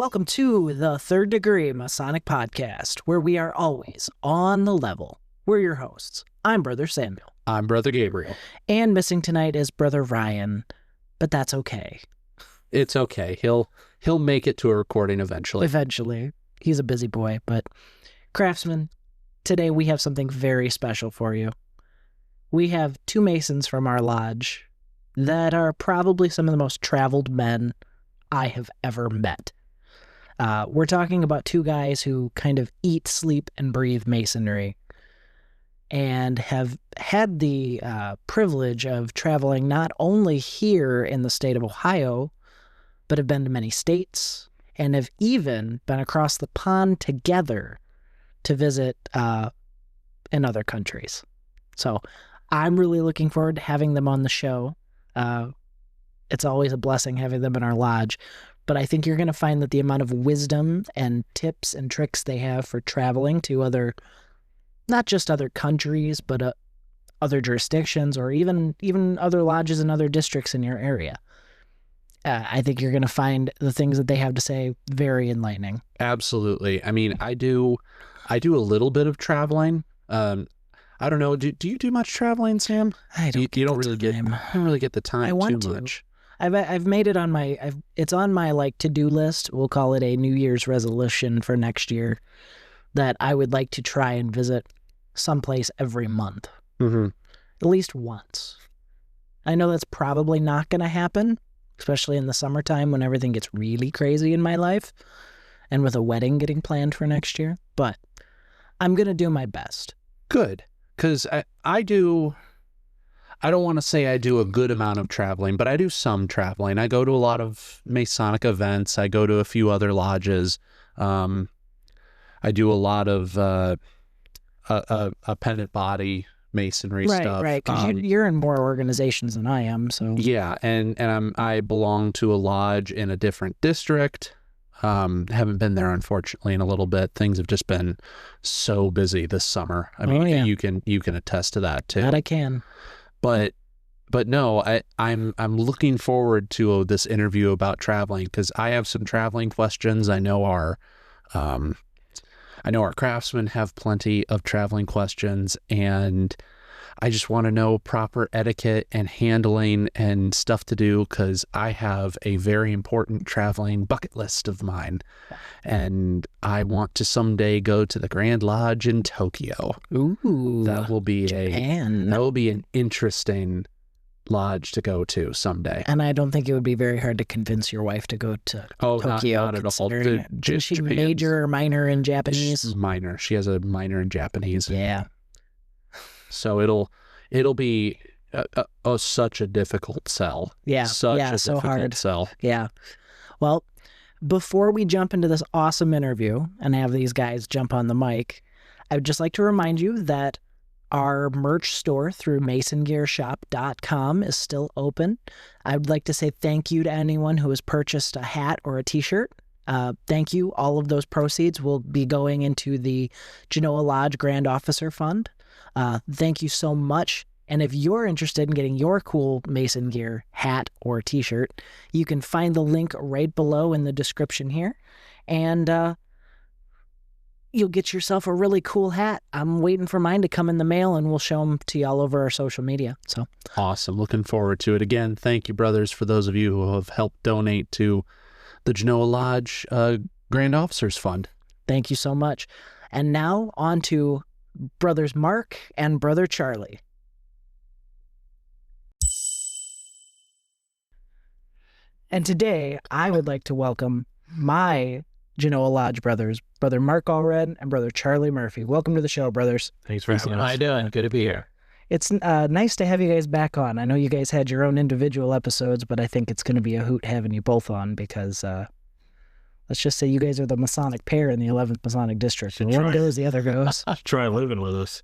Welcome to the Third Degree Masonic Podcast, where we are always on the level. We're your hosts. I'm Brother Samuel. I'm Brother Gabriel. And missing tonight is Brother Ryan, but that's okay. It's okay. He'll make it to a recording eventually. Eventually. He's a busy boy, but Craftsman, today we have something very special for you. We have two Masons from our lodge that are probably some of the most traveled men I have ever met. We're talking about two guys who kind of eat, sleep, and breathe Masonry and have had the privilege of traveling not only here in the state of Ohio, but have been to many states and have even been across the pond together to visit in other countries. So I'm really looking forward to having them on the show. It's always a blessing having them in our lodge. But I think you're going to find that the amount of wisdom and tips and tricks they have for traveling to other, not just other countries, but other jurisdictions or even other lodges and other districts in your area. I think you're going to find the things that they have to say very enlightening. Absolutely. I mean, I do a little bit of traveling. I don't know. Do you do much traveling, Sam? I don't. You don't really get. I don't really get the time. I want too to. much. I've made it on my. It's on my to-do list. We'll call it a New Year's resolution for next year, that I would like to try and visit someplace every month, at least once. I know that's probably not going to happen, especially in the summertime when everything gets really crazy in my life, and with a wedding getting planned for next year. But I'm going to do my best. Good, because I do. I don't want to say I do a good amount of traveling, but I do some traveling. I go to a lot of Masonic events. I go to a few other lodges. I do a lot of a pendant body Masonry stuff. Right, because you're in more organizations than I am. So yeah, and I belong to a lodge in a different district. Haven't been there, unfortunately, in a little bit. Things have just been so busy this summer. I mean, you can attest to that too. That I can. But no, I'm looking forward to this interview about traveling, because I have some traveling questions. I know our craftsmen have plenty of traveling questions, and I just want to know proper etiquette and handling and stuff to do, because I have a very important traveling bucket list of mine, and I want to someday go to the Grand Lodge in Tokyo. Ooh, that will be Japan. That will be an interesting lodge to go to someday. And I don't think it would be very hard to convince your wife to go to Tokyo. Not at all. Does she major or minor in Japanese? She's minor. She has a minor in Japanese. Yeah. So it'll be such a difficult sell. Yeah. So hard. Sell. Yeah. Well, before we jump into this awesome interview and have these guys jump on the mic, I would just like to remind you that our merch store through masongearshop.com is still open. I would like to say thank you to anyone who has purchased a hat or a t-shirt. Thank you. All of those proceeds will be going into the Genoa Lodge Grand Officer Fund. Thank you so much. And if you're interested in getting your cool Mason gear hat or t-shirt, you can find the link right below in the description here. And you'll get yourself a really cool hat. I'm waiting for mine to come in the mail, and we'll show them to you all over our social media. So awesome. Looking forward to it. Again, thank you, brothers, for those of you who have helped donate to the Genoa Lodge Grand Officers Fund. Thank you so much. And now on to Brothers Mark and Brother Charlie. And today, I would like to welcome my Genoa Lodge brothers, Brother Mark Allred and Brother Charlie Murphy. Welcome to the show, brothers. Thanks for having us. How you doing? Good to be here. It's nice to have you guys back on. I know you guys had your own individual episodes, but I think it's going to be a hoot having you both on, because let's just say you guys are the Masonic pair in the 11th Masonic District. When one goes, the other goes. Try living with us.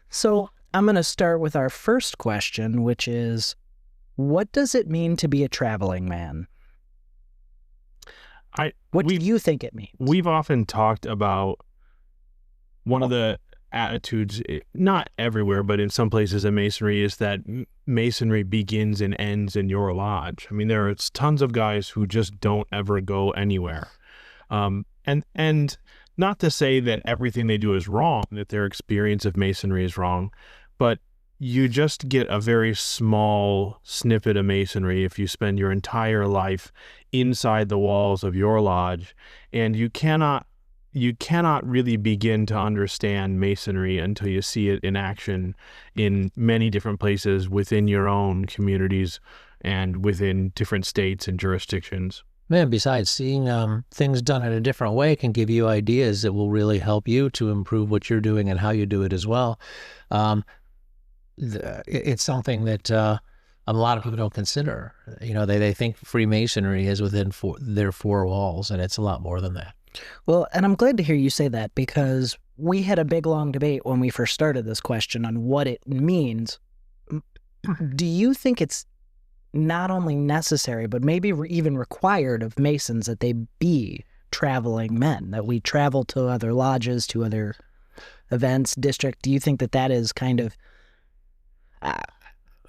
So I'm going to start with our first question, which is, what does it mean to be a traveling man? What do you think it means? We've often talked about one of the attitudes, not everywhere, but in some places in Masonry, is that Masonry begins and ends in your lodge. I mean, there are tons of guys who just don't ever go anywhere. And not to say that everything they do is wrong, that their experience of Masonry is wrong, but you just get a very small snippet of Masonry if you spend your entire life inside the walls of your lodge, and you cannot really begin to understand Masonry until you see it in action in many different places within your own communities and within different states and jurisdictions. Man, besides, seeing things done in a different way can give you ideas that will really help you to improve what you're doing and how you do it as well. It's something that a lot of people don't consider. You know, they think Freemasonry is within their four walls, and it's a lot more than that. Well, and I'm glad to hear you say that, because we had a big, long debate when we first started this question on what it means. Do you think it's not only necessary, but maybe even required of Masons that they be traveling men, that we travel to other lodges, to other events, district? Do you think that that is kind of,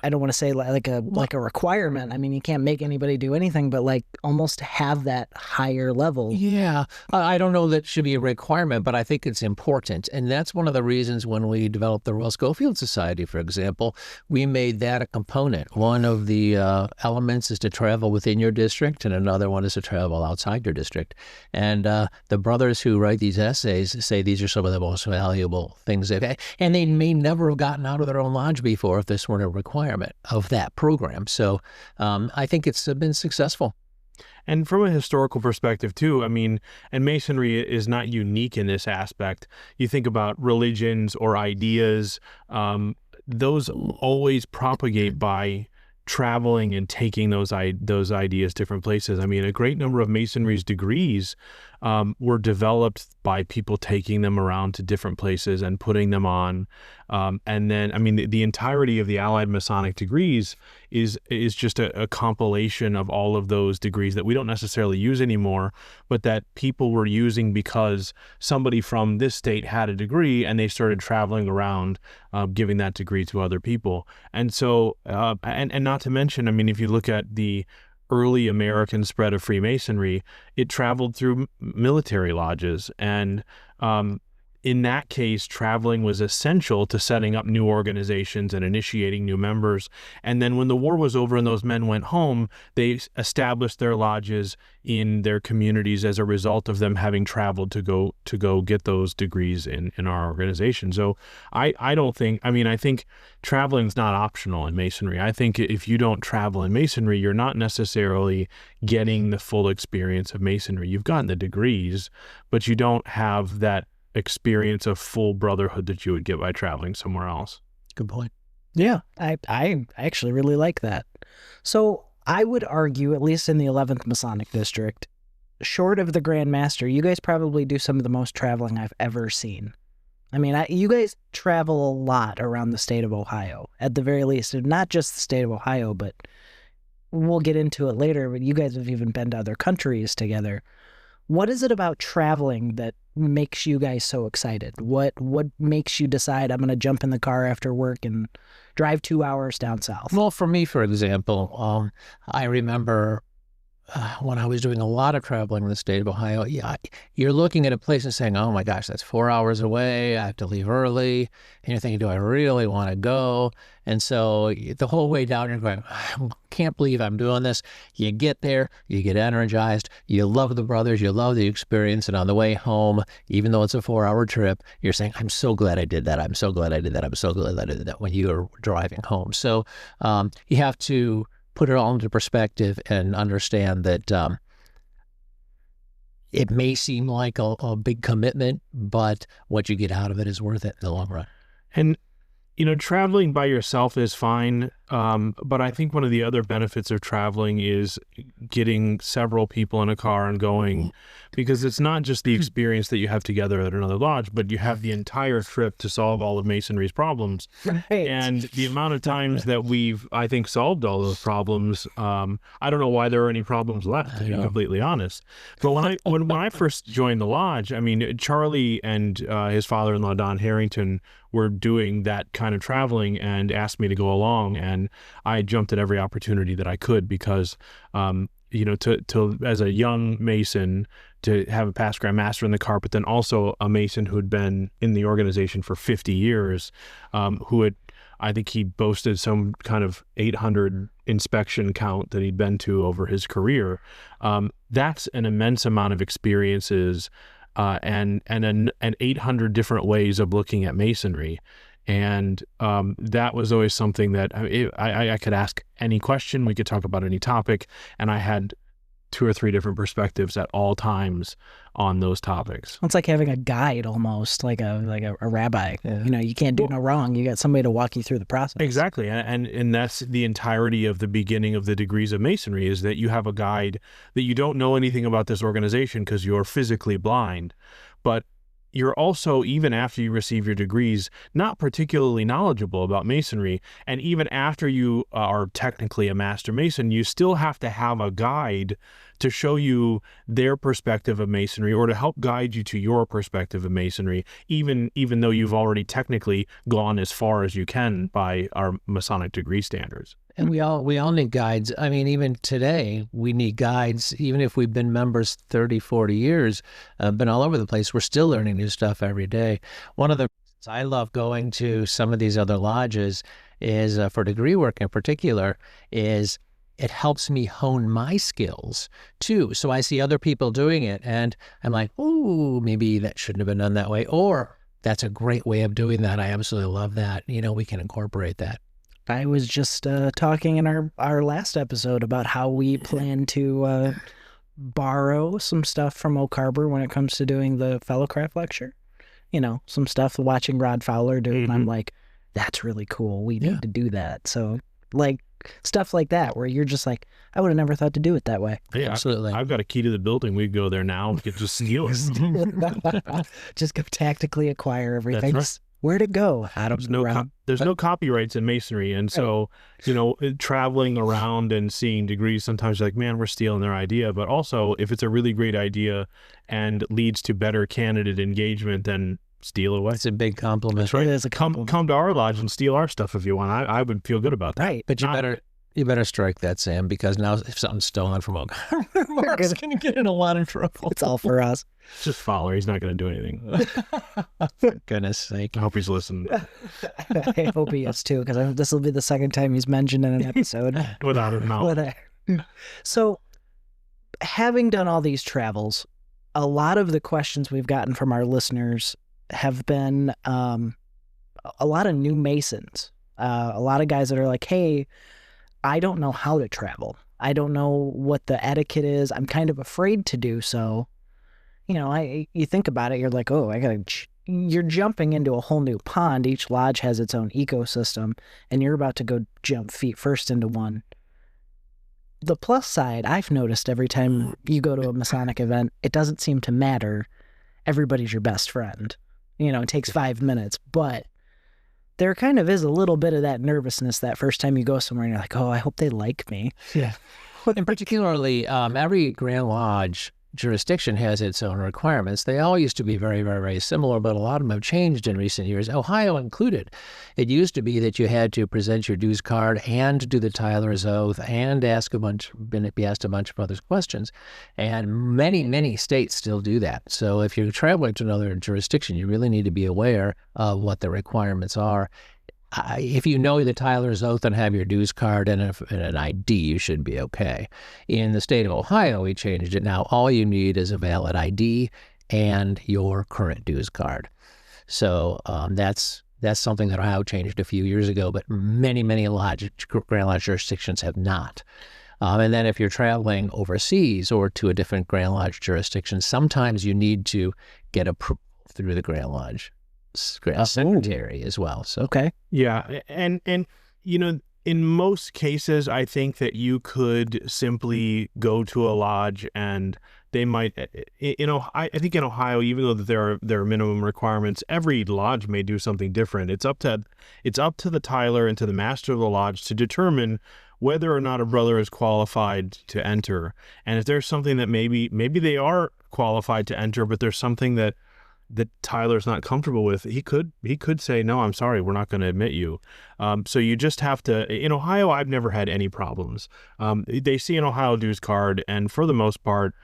I don't want to say like a requirement. I mean, you can't make anybody do anything, but like almost have that higher level. Yeah, I don't know that it should be a requirement, but I think it's important. And that's one of the reasons when we developed the Royal Schofield Society, for example, we made that a component. One of the elements is to travel within your district, and another one is to travel outside your district. And the brothers who write these essays say these are some of the most valuable things they've had. And they may never have gotten out of their own lodge before if this weren't a requirement of that program. So I think it's been successful. And from a historical perspective too, I mean, and Masonry is not unique in this aspect. You think about religions or ideas, those always propagate by traveling and taking those ideas different places. I mean, a great number of Masonry's degrees were developed by people taking them around to different places and putting them on. And then, I mean, the entirety of the Allied Masonic degrees is just a compilation of all of those degrees that we don't necessarily use anymore, but that people were using because somebody from this state had a degree and they started traveling around giving that degree to other people. And so, and not to mention, I mean, if you look at the early American spread of Freemasonry, it traveled through military lodges. And in that case, traveling was essential to setting up new organizations and initiating new members. And then when the war was over and those men went home, they established their lodges in their communities as a result of them having traveled to go get those degrees in our organization. So I don't think, I mean, I think traveling is not optional in Masonry. I think if you don't travel in Masonry, you're not necessarily getting the full experience of Masonry. You've gotten the degrees, but you don't have that experience of full brotherhood that you would get by traveling somewhere else. Good point. Yeah, I actually really like that. So I would argue, at least in the 11th Masonic District, short of the Grand Master, you guys probably do some of the most traveling I've ever seen. I mean, you guys travel a lot around the state of Ohio, at the very least, and not just the state of Ohio, but we'll get into it later, but you guys have even been to other countries together. What is it about traveling that makes you guys so excited? What makes you decide, I'm going to jump in the car after work and drive 2 hours down south? Well, for me, for example, I remember when I was doing a lot of traveling in the state of Ohio, you're looking at a place and saying, oh my gosh, that's 4 hours away. I have to leave early. And you're thinking, do I really want to go? And so the whole way down, you're going, I can't believe I'm doing this. You get there, you get energized, you love the brothers, you love the experience. And on the way home, even though it's a 4-hour trip, you're saying, I'm so glad I did that. I'm so glad I did that. I'm so glad I did that when you're driving home. So you have to put it all into perspective and understand that it may seem like a big commitment, but what you get out of it is worth it in the long run. And, you know, traveling by yourself is fine. But I think one of the other benefits of traveling is getting several people in a car and going, because it's not just the experience that you have together at another lodge, but you have the entire trip to solve all of Masonry's problems. Right. And the amount of times that we've, I think, solved all those problems, I don't know why there are any problems left, to be completely honest. But when I first joined the lodge, I mean, Charlie and his father-in-law, Don Harrington, were doing that kind of traveling and asked me to go along, and I jumped at every opportunity that I could because, to as a young Mason, to have a past Grand Master in the car, but then also a Mason who'd been in the organization for 50 years, I think he boasted some kind of 800 inspection count that he'd been to over his career. That's an immense amount of experiences, and 800 different ways of looking at Masonry. And that was always something that I could ask any question, we could talk about any topic, and I had 2 or 3 different perspectives at all times on those topics. It's like having a guide almost, like a rabbi. Yeah. You can't do no wrong. You got somebody to walk you through the process. Exactly. And that's the entirety of the beginning of the degrees of Masonry, is that you have a guide, that you don't know anything about this organization because you're physically blind, but you're also, even after you receive your degrees, not particularly knowledgeable about Masonry. And even after you are technically a Master Mason, you still have to have a guide to show you their perspective of Masonry, or to help guide you to your perspective of Masonry, even though you've already technically gone as far as you can by our Masonic degree standards. And we all need guides. I mean, even today, we need guides. Even if we've been members 30, 40 years, been all over the place, we're still learning new stuff every day. One of the reasons I love going to some of these other lodges is, for degree work in particular, is it helps me hone my skills too. So I see other people doing it and I'm like, oh, maybe that shouldn't have been done that way. Or that's a great way of doing that. I absolutely love that. We can incorporate that. I was just talking in our last episode about how we plan to borrow some stuff from Oak Harbor when it comes to doing the Fellowcraft lecture. Some stuff watching Rod Fowler do, and I'm like, that's really cool. We need to do that. So, like, stuff like that, where you're just like, I would have never thought to do it that way. Yeah, absolutely. I've got a key to the building. We'd go there now. We could just steal it. Just go tactically acquire everything. That's right. Where'd it go? There's no copyrights in Masonry, and so traveling around and seeing degrees, sometimes you're like, man, we're stealing their idea. But also, if it's a really great idea and leads to better candidate engagement, then steal away. It's a big compliment. That's right. It is a compliment. Come to our lodge and steal our stuff if you want. I would feel good about that. Right. But you better strike that, Sam, because now if something's stolen from Oak Harbor, Mark's going to get in a lot of trouble. It's all for us. Just Fowler. He's not going to do anything. For goodness sake. I hope he's listening. I hope he is too, because this will be the second time he's mentioned in an episode. Without a mouth. So, having done all these travels, a lot of the questions we've gotten from our listeners have been a lot of new Masons. A lot of guys that are like, hey, I don't know how to travel. I don't know what the etiquette is. I'm kind of afraid to do so. You think about it, you're like, oh, you're jumping into a whole new pond. Each lodge has its own ecosystem, and you're about to go jump feet first into one. The plus side, I've noticed every time you go to a Masonic event, it doesn't seem to matter. Everybody's your best friend. It takes 5 minutes, but there kind of is a little bit of that nervousness that first time you go somewhere and you're like, oh, I hope they like me. Yeah. And particularly, every Grand Lodge jurisdiction has its own requirements. They all used to be very, very, very similar, but a lot of them have changed in recent years, Ohio included. It used to be that you had to present your dues card and do the Tyler's Oath and be asked a bunch of other questions. And many, many states still do that. So if you're traveling to another jurisdiction, you really need to be aware of what the requirements are. If you know the Tyler's Oath and have your dues card and an ID, you should be okay. In the state of Ohio, we changed it. Now, all you need is a valid ID and your current dues card. So that's something that Ohio changed a few years ago, but many, many Grand Lodge jurisdictions have not. And then if you're traveling overseas or to a different Grand Lodge jurisdiction, sometimes you need to get approval through the Grand Lodge Secretary as well. So Okay. Yeah, and in most cases, I think that you could simply go to a lodge and they might, I think in Ohio, even though there are minimum requirements, every lodge may do something different. It's up to the tiler and to the master of the lodge to determine whether or not a brother is qualified to enter. And if there's something that maybe they are qualified to enter, but there's something that Tyler's not comfortable with, he could say, no, I'm sorry, we're not going to admit you. So you just have to, in Ohio, I've never had any problems. They see an Ohio dues card, and for the most part,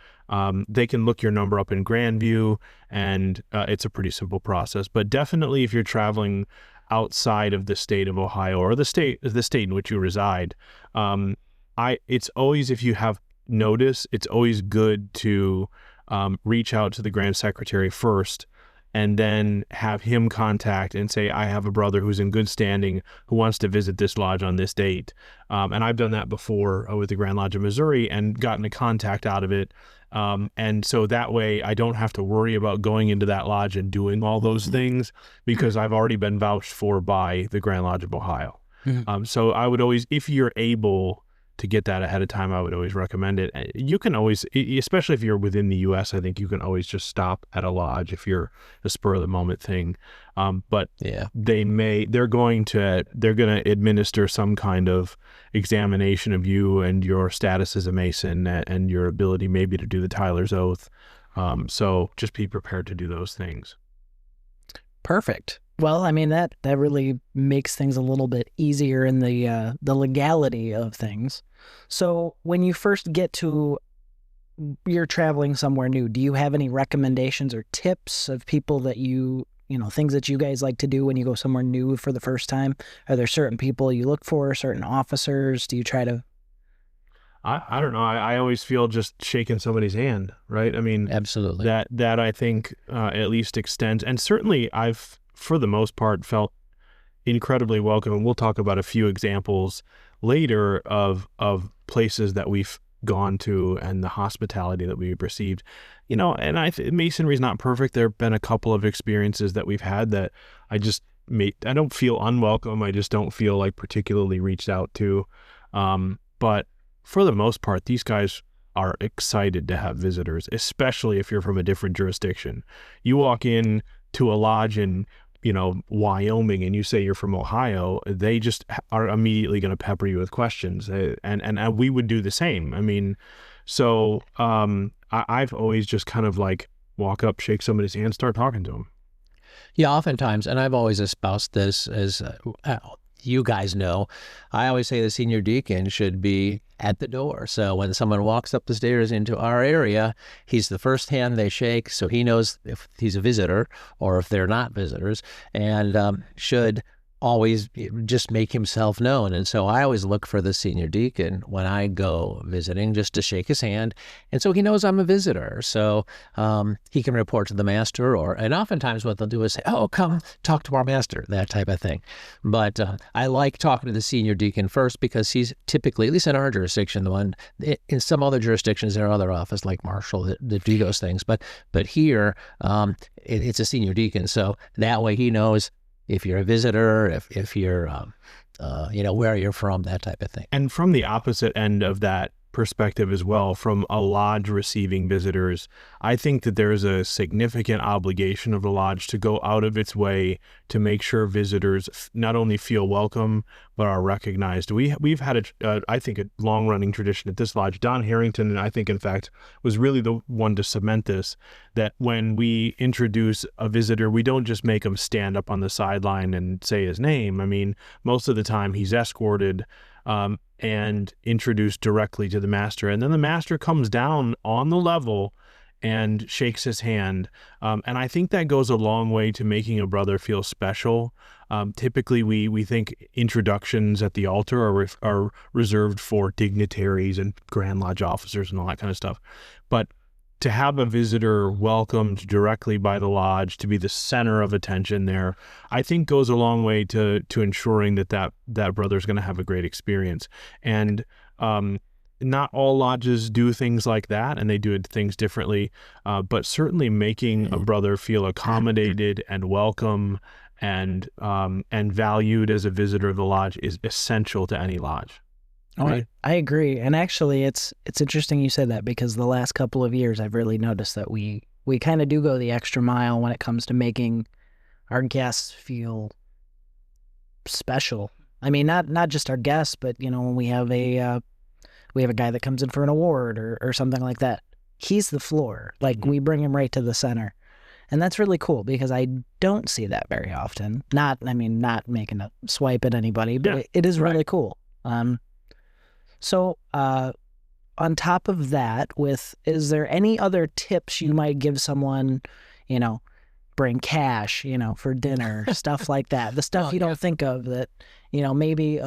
they can look your number up in Grandview, and it's a pretty simple process. But definitely if you're traveling outside of the state of Ohio or the state in which you reside, it's always, if you have notice, it's always good to reach out to the Grand Secretary first, and then have him contact and say, I have a brother who's in good standing who wants to visit this lodge on this date. And I've done that before with the Grand Lodge of Missouri and gotten a contact out of it. And so that way I don't have to worry about going into that lodge and doing all those things, because I've already been vouched for by the Grand Lodge of Ohio. So I would always, if you're able to get that ahead of time, I would always recommend it. You can always, especially if you're within the U.S., I think you can always just stop at a lodge if you're a spur of the moment thing. But Yeah. they're going to administer some kind of examination of you and your status as a Mason and your ability maybe to do the Tyler's Oath. So just be prepared to do those things. Perfect. Well, I mean, that really makes things a little bit easier in the legality of things. So when you first you're traveling somewhere new, do you have any recommendations or tips of people that things that you guys like to do when you go somewhere new for the first time? Are there certain people you look for, certain officers? Do you try to... I don't know. I always feel just shaking somebody's hand, right? I mean, Absolutely. that I think at least extends, and certainly I've, for the most part, felt incredibly welcome. And we'll talk about a few examples later of places that we've gone to and the hospitality that we've received. And Masonry is not perfect. There have been a couple of experiences that we've had that I don't feel unwelcome. I just don't feel like particularly reached out to. But for the most part, these guys are excited to have visitors, especially if you're from a different jurisdiction. You walk in to a lodge in Wyoming and you say you're from Ohio, they just are immediately going to pepper you with questions, and we would do the same. I mean, so I've always just kind of like walk up, shake somebody's hand, start talking to them. Yeah, oftentimes, and I've always espoused this as you guys know, I always say the senior deacon should be at the door. So when someone walks up the stairs into our area, he's the first hand they shake, so he knows if he's a visitor or if they're not visitors, and should always just make himself known. And so I always look for the senior deacon when I go visiting, just to shake his hand, and so he knows I'm a visitor, so he can report to the master, and oftentimes what they'll do is say, oh, come talk to our master, that type of thing. But I like talking to the senior deacon first, because he's typically, at least in our jurisdiction, the one. In some other jurisdictions, there are other offices like marshal that do those things, but here it's a senior deacon, so that way he knows if you're a visitor, if you're, where you're from, that type of thing. And from the opposite end of that perspective as well, from a lodge receiving visitors, I think that there is a significant obligation of the lodge to go out of its way to make sure visitors not only feel welcome, but are recognized. We've had I think a long-running tradition at this lodge. Don Harrington, and I think in fact was really the one to cement this, that when we introduce a visitor, we don't just make him stand up on the sideline and say his name. I mean, most of the time he's escorted and introduced directly to the master, and then the master comes down on the level and shakes his hand. And I think that goes a long way to making a brother feel special. Typically, we think introductions at the altar are reserved for dignitaries and Grand Lodge officers and all that kind of stuff. But to have a visitor welcomed directly by the lodge, to be the center of attention there, I think goes a long way to ensuring that brother's going to have a great experience. And not all lodges do things like that, and they do things differently, but certainly making a brother feel accommodated and welcome and valued as a visitor of the lodge is essential to any lodge. Oh, Right. I agree. And actually, it's interesting you said that, because the last couple of years I've really noticed that we kind of do go the extra mile when it comes to making our guests feel special. I mean, not just our guests, but when we have a guy that comes in for an award or something like that. He's the floor. Like, we bring him right to the center. And that's really cool, because I don't see that very often. Not making a swipe at anybody, but it is really cool. So, on top of that, is there any other tips you might give someone, bring cash, for dinner, stuff like that? The stuff you don't think of that, maybe,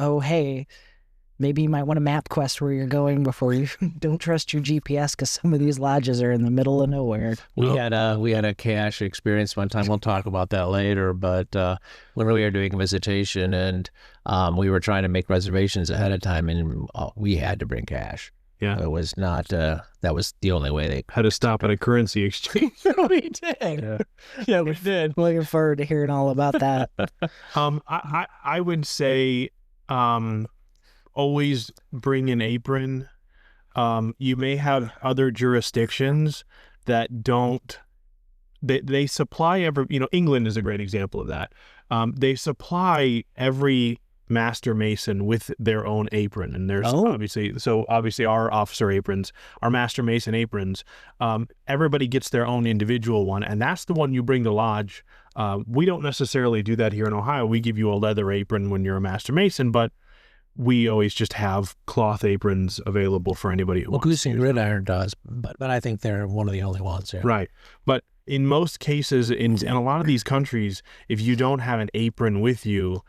maybe you might want to MapQuest where you're going before you don't trust your GPS, because some of these lodges are in the middle of nowhere. We had a cash experience one time. We'll talk about that later. But when we were doing a visitation, and we were trying to make reservations ahead of time, and we had to bring cash. Yeah. It was not. That was the only way they Had to stop at a currency exchange. We did. Yeah, we did. Looking forward to hearing all about that. I would say, always bring an apron. You may have other jurisdictions that don't. They supply England is a great example of that. They supply every master mason with their own apron, and there's obviously our officer aprons, our master mason aprons, everybody gets their own individual one, and that's the one you bring to lodge. We don't necessarily do that here in Ohio. We give you a leather apron when you're a master mason, but we always just have cloth aprons available for anybody who wants Goose to and use them. Gridiron does, but I think they're one of the only ones. Yeah. Right. But in most cases, in a lot of these countries, if you don't have an apron with you,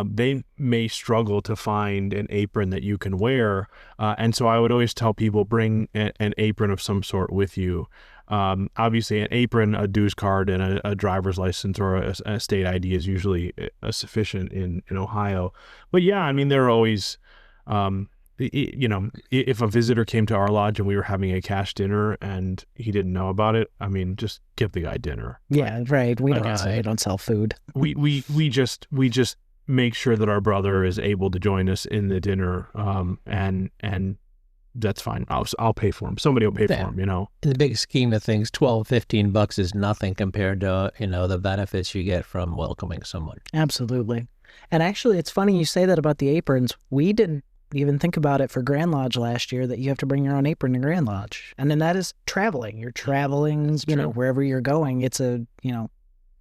they may struggle to find an apron that you can wear. And so I would always tell people, bring an apron of some sort with you. Obviously, an apron, a dues card, and a driver's license or a state ID is usually sufficient in Ohio. But yeah, I mean, there are always, if a visitor came to our lodge and we were having a cash dinner and he didn't know about it, I mean, just give the guy dinner. Yeah, right. We don't sell food. We just make sure that our brother is able to join us in the dinner, and that's fine. I'll pay for him. Somebody will pay for him, In the big scheme of things, $12-15 is nothing compared to, the benefits you get from welcoming someone. Absolutely. And actually, it's funny you say that about the aprons. We didn't even think about it for Grand Lodge last year, that you have to bring your own apron to Grand Lodge. And then that is traveling. You're traveling, wherever you're going. It's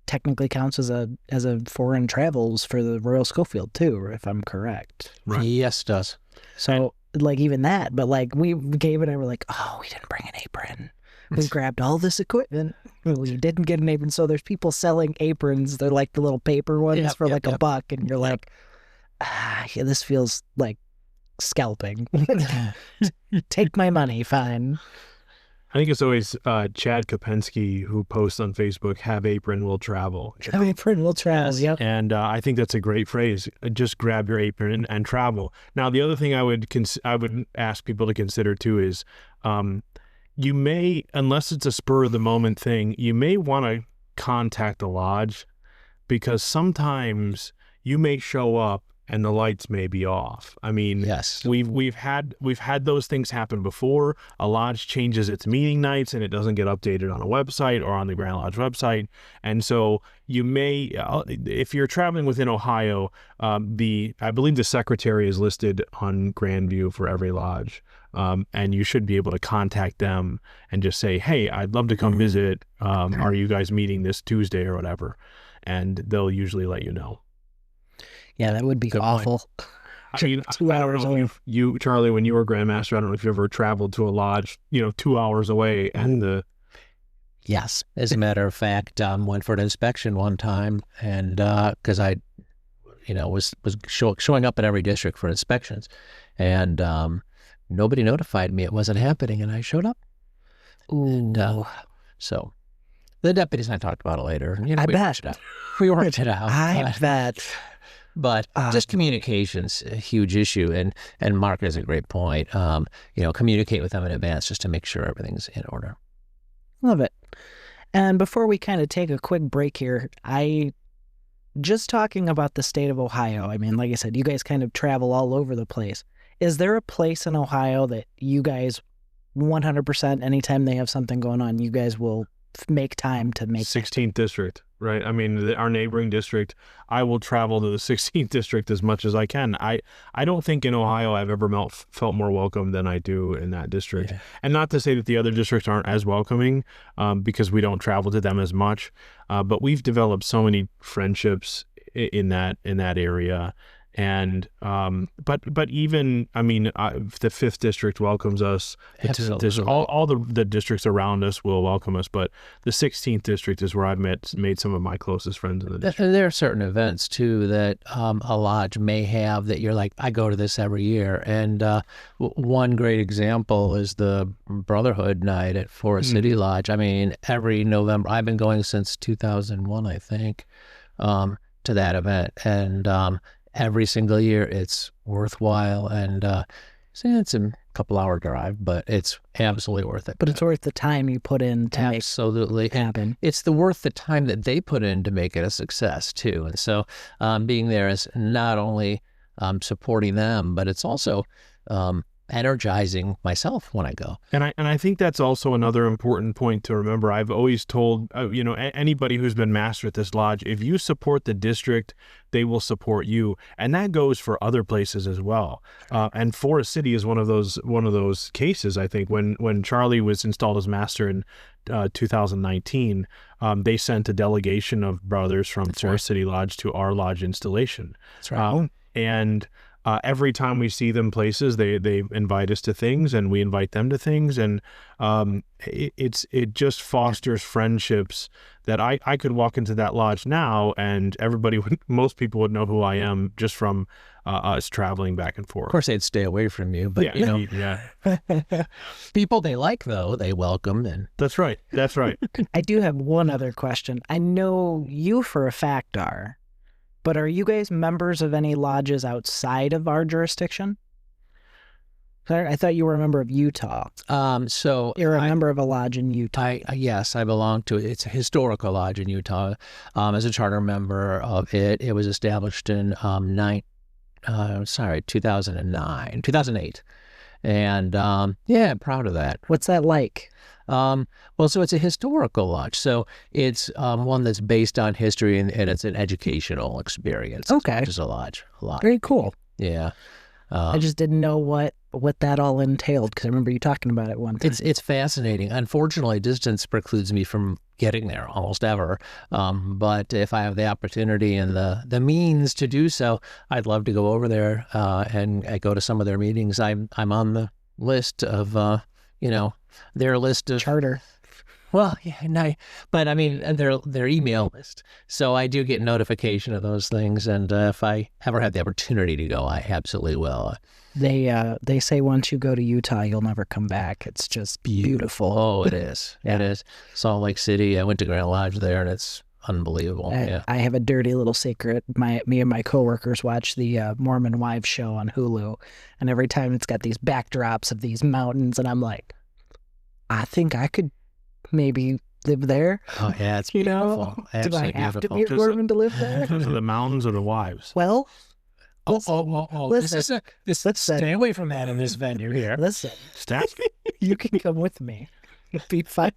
technically counts as a foreign travels for the Royal Schofield too, if I'm correct. Right. Yes, it does. So even that, but we gave it and we're like, oh, we didn't bring an apron. We grabbed all this equipment. We didn't get an apron. So there's people selling aprons. They're like the little paper ones for $1, and you're like, yeah, this feels like scalping. Take my money, fine. I think it's always Chad Kopensky who posts on Facebook, "Have apron, will travel." Have apron, will travel. Yep. And I think that's a great phrase. Just grab your apron and travel. Now, the other thing I would ask people to consider too is, you may, unless it's a spur of the moment thing, you may want to contact the lodge, because sometimes you may show up and the lights may be off. I mean, yes, we've had those things happen before. A lodge changes its meeting nights and it doesn't get updated on a website or on the Grand Lodge website. And so you may, if you're traveling within Ohio, I believe the secretary is listed on Grandview for every lodge. And you should be able to contact them and just say, hey, I'd love to come visit. Are you guys meeting this Tuesday or whatever? And they'll usually let you know. Yeah, that would be awful. I mean, 2 hours I don't know if you, Charlie, when you were Grandmaster, I don't know if you ever traveled to a lodge, 2 hours away, and Yes, as a matter of fact, went for an inspection one time, and because I, was showing up in every district for inspections, and nobody notified me it wasn't happening, and I showed up. Ooh. And so the deputies and I talked about it later. I bet. We worked it out. I bet. But just communication's a huge issue, and Mark has a great point. Communicate with them in advance just to make sure everything's in order. Love it. And before we kind of take a quick break here, just talking about the state of Ohio, I mean, like I said, you guys kind of travel all over the place. Is there a place in Ohio that you guys 100% anytime they have something going on, you guys will make time to make 16th district, right? I mean, our neighboring district, I will travel to the 16th district as much as I can. I don't think in Ohio I've ever felt more welcome than I do in that district. Yeah. And not to say that the other districts aren't as welcoming, because we don't travel to them as much. But we've developed so many friendships in that area. And but even, I mean, the 5th district welcomes us. Absolutely. All the districts around us will welcome us, but the 16th district is where I've made some of my closest friends in the district. There are certain events too that a lodge may have that you're like, I go to this every year. And one great example is the Brotherhood Night at Forest City Lodge. I mean, every November, I've been going since 2001, I think, to that event, and every single year it's worthwhile, and it's a couple-hour drive, but it's absolutely worth it. But it's worth the time you put in to Absolutely. make it happen. It's worth the time that they put in to make it a success too. And so being there is not only supporting them, but it's also energizing myself when I go. And I think that's also another important point to remember. I've always told anybody who's been master at this lodge, if you support the district, they will support you, and that goes for other places as well. And Forest City is one of those cases. I think when Charlie was installed as master in 2019, they sent a delegation of brothers from Forest City Lodge to our lodge installation. That's right. And every time we see them places, they invite us to things, and we invite them to things, and it just fosters friendships that I could walk into that lodge now, and most people would know who I am just from us traveling back and forth. Of course, they'd stay away from you, but people they like, though, they welcome. And That's right. I do have one other question. I know you for a fact are, but are you guys members of any lodges outside of our jurisdiction? I thought you were a member of Utah. So You're a member of a lodge in Utah. Yes, I belong to it. It's a historical lodge in Utah. As a charter member of it, it was established in 2008. And proud of that. What's that like? So it's a historical lodge. So it's one that's based on history, and it's an educational experience. Okay. Which is a lodge. Very cool. Yeah. I just didn't know what that all entailed, because I remember you talking about it one time. It's fascinating. Unfortunately, distance precludes me from getting there almost ever. But if I have the opportunity and the means to do so, I'd love to go over there and I go to some of their meetings. I'm on the list of their list of charter. Well, yeah, but I mean their email list. So I do get notification of those things, and if I ever have the opportunity to go, I absolutely will. They say once you go to Utah, you'll never come back. It's just beautiful. Oh, it is. Yeah. It is. Salt Lake City. I went to Grand Lodge there, and it's unbelievable. I have a dirty little secret. Me and my coworkers watch the Mormon Wives show on Hulu, and every time it's got these backdrops of these mountains, and I'm like, I think I could maybe live there. Oh yeah, it's beautiful. Do I have beautiful. to be a Mormon to live there? The mountains or the wives? Well, Listen, listen. stay away from that in this venue here. Listen, Staff? you can come with me. It'll be fine.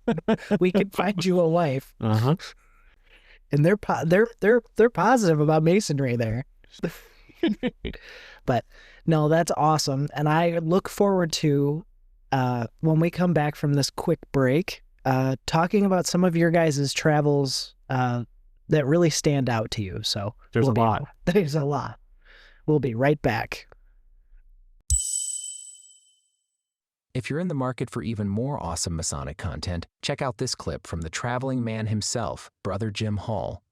We can find you a wife. Uh-huh. And they're positive about masonry there. But no, that's awesome. And I look forward to when we come back from this quick break, talking about some of your guys' travels that really stand out to you. So There's a lot. There's a lot. We'll be right back. If you're in the market for even more awesome Masonic content, check out this clip from the traveling man himself, Brother Jim Hall.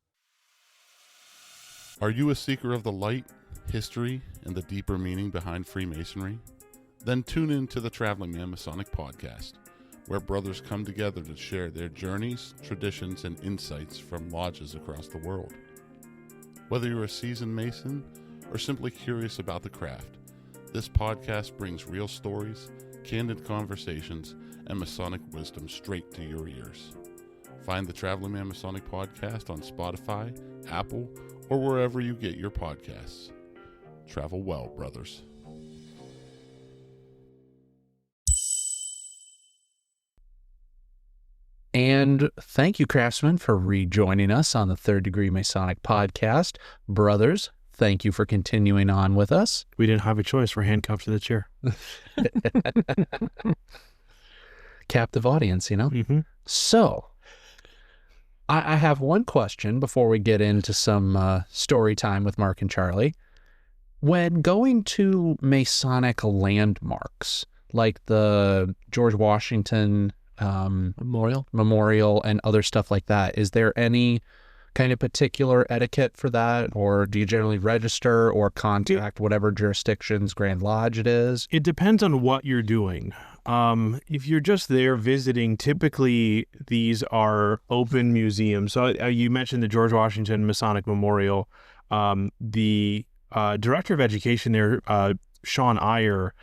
Are you a seeker of the light, history, and the deeper meaning behind Freemasonry? Then tune in to the Traveling Man Masonic Podcast, where brothers come together to share their journeys, traditions, and insights from lodges across the world. Whether you're a seasoned Mason or simply curious about the craft, this podcast brings real stories, candid conversations, and Masonic wisdom straight to your ears. Find the Traveling Man Masonic Podcast on Spotify, Apple, or wherever you get your podcasts. Travel well, brothers. And thank you, Craftsman, for rejoining us on the Third Degree Masonic podcast. Brothers, thank you for continuing on with us. We didn't have a choice. We're handcuffed to the chair. Captive audience, you know? Mm-hmm. So, I have one question before we get into some story time with Mark and Charlie. When going to Masonic landmarks, like the George Washington Memorial and other stuff like that, is there any kind of particular etiquette for that, or do you generally register or contact whatever jurisdiction's Grand Lodge it is? It depends on what you're doing. If you're just there visiting, typically these are open museums. So you mentioned the George Washington Masonic Memorial. The director of education there, Sean Iyer,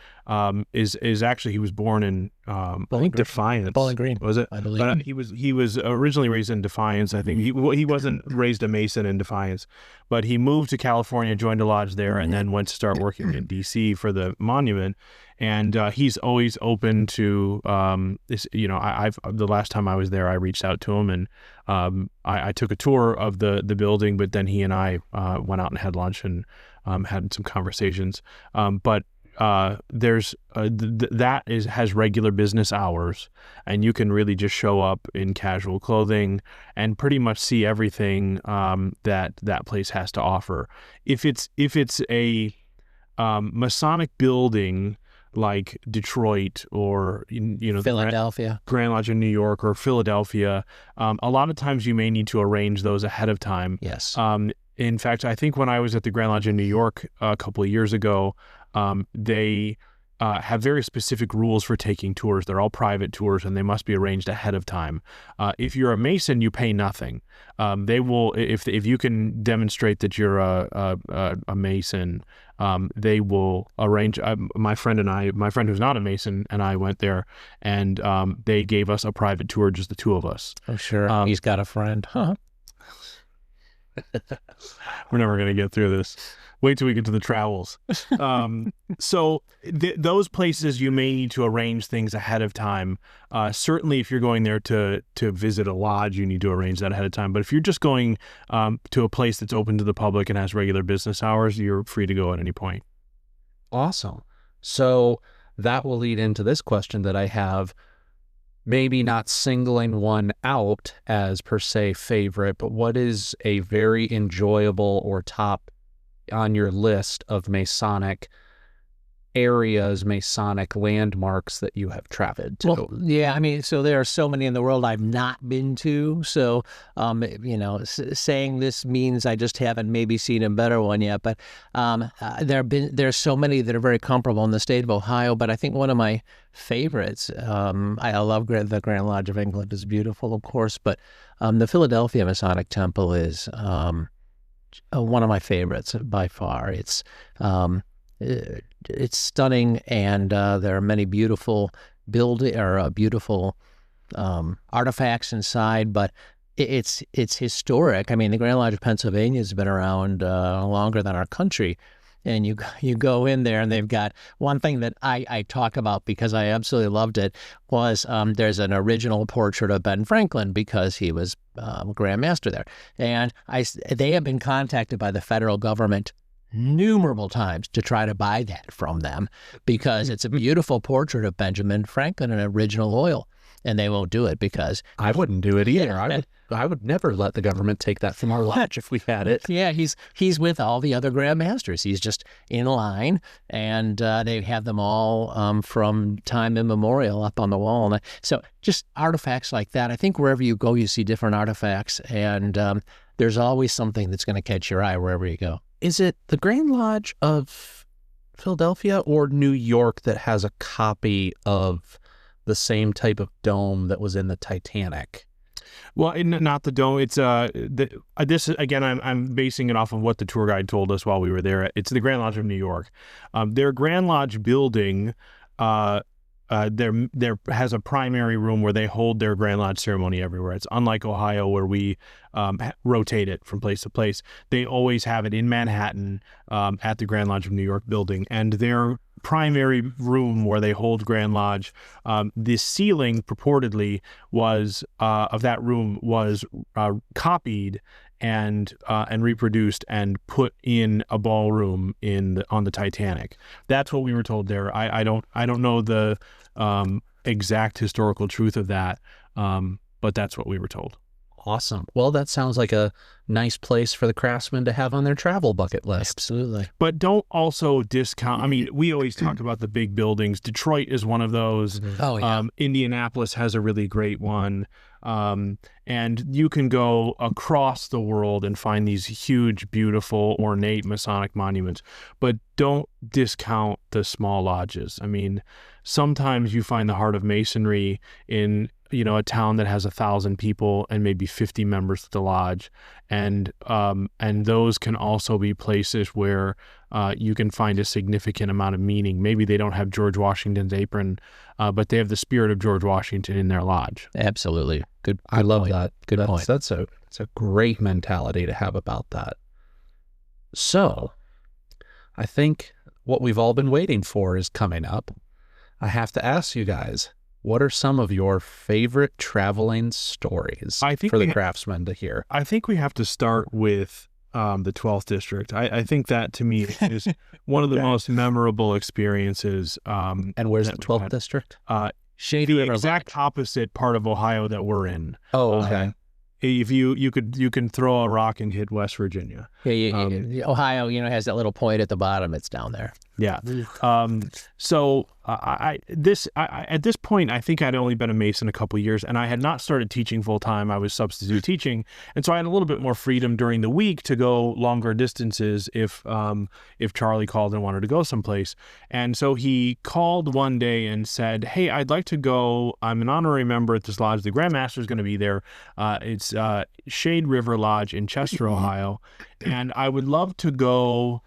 is actually, he was born in Defiance. Bowling Green, was it? I believe. But he was originally raised in Defiance. I think he wasn't raised a Mason in Defiance, but he moved to California, joined a lodge there, and then went to start working in D.C. for the monument. And he's always open to this. You know, I've the last time I was there, I reached out to him, and I took a tour of the building. But then he and I went out and had lunch and had some conversations. But there's has regular business hours, and you can really just show up in casual clothing and pretty much see everything that place has to offer. If it's a Masonic building like Detroit or Philadelphia, Grand Lodge in New York or Philadelphia, a lot of times you may need to arrange those ahead of time. yes. In fact, I think when I was at the Grand Lodge in New York a couple of years ago, they have very specific rules for taking tours. They're all private tours, and they must be arranged ahead of time. If you're a Mason, you pay nothing. They will, if you can demonstrate that you're a Mason, they will arrange. My friend who's not a Mason, and I went there, and they gave us a private tour, just the two of us. Oh, sure. He's got a friend, huh? We're never going to get through this. Wait till we get to the travels. So those places you may need to arrange things ahead of time. Certainly, if you're going there to visit a lodge, you need to arrange that ahead of time. But if you're just going to a place that's open to the public and has regular business hours, you're free to go at any point. Awesome. So that will lead into this question that I have. Maybe not singling one out as per se favorite, but what is a very enjoyable or top on your list of Masonic areas, Masonic landmarks that you have traveled to? Well, yeah, I mean, so there are so many in the world I've not been to. So, saying this means I just haven't maybe seen a better one yet. But there's so many that are very comparable in the state of Ohio. But I think one of my favorites, I love the Grand Lodge of England is beautiful, of course. But the Philadelphia Masonic Temple is one of my favorites by far. It's stunning, and there are many beautiful beautiful artifacts inside. But it's historic. I mean, the Grand Lodge of Pennsylvania has been around longer than our country, and you go in there, and they've got one thing that I talk about because I absolutely loved it was there's an original portrait of Ben Franklin because he was Grand Master there, and they have been contacted by the federal government numerable times to try to buy that from them because it's a beautiful portrait of Benjamin Franklin in original oil, and they won't do it because I wouldn't do it either. I would never let the government take that from our lodge if we had it. Yeah, he's with all the other Grand Masters. He's just in line, and they have them all from time immemorial up on the wall. And so just artifacts like that. I think wherever you go, you see different artifacts, and there's always something that's going to catch your eye wherever you go. Is it the Grand Lodge of Philadelphia or New York that has a copy of the same type of dome that was in the Titanic? Well, not the dome. It's this again. I'm basing it off of what the tour guide told us while we were there. It's the Grand Lodge of New York. Their Grand Lodge building there has a primary room where they hold their Grand Lodge ceremony everywhere. It's unlike Ohio where we rotate it from place to place. They always have it in Manhattan at the Grand Lodge of New York building, and their primary room where they hold Grand Lodge, the ceiling purportedly was of that room was copied and reproduced and put in a ballroom on the Titanic. That's what we were told there. I don't know the exact historical truth of that, but that's what we were told. Awesome. Well, that sounds like a nice place for the craftsmen to have on their travel bucket list. Absolutely. But don't also discount. I mean, we always talk about the big buildings. Detroit is one of those. Oh, yeah. Indianapolis has a really great one. And you can go across the world and find these huge, beautiful, ornate Masonic monuments. But don't discount the small lodges. I mean, sometimes you find the heart of Masonry in a town that has 1,000 people and maybe 50 members of the lodge, and those can also be places where you can find a significant amount of meaning. Maybe they don't have George Washington's apron, but they have the spirit of George Washington in their lodge. Absolutely. Good. I love point. that. Good That's, point. That's a great mentality to have about that. So, I think what we've all been waiting for is coming up. I have to ask you guys, what are some of your favorite traveling stories for the craftsmen to hear? I think we have to start with the 12th District. I think that, to me, is one of the most memorable experiences. And where's the 12th District? Shady The River exact opposite part of Ohio that we're in. Oh, okay. If you can throw a rock and hit West Virginia. Yeah, Ohio, has that little point at the bottom. It's down there. Yeah. So at this point, I think I'd only been a Mason a couple of years, and I had not started teaching full time. I was substitute teaching, and so I had a little bit more freedom during the week to go longer distances if Charlie called and wanted to go someplace. And so he called one day and said, "Hey, I'd like to go. I'm an honorary member at this lodge. The Grand Master is going to be there. It's Shade River Lodge in Chester, Ohio, and I would love to go."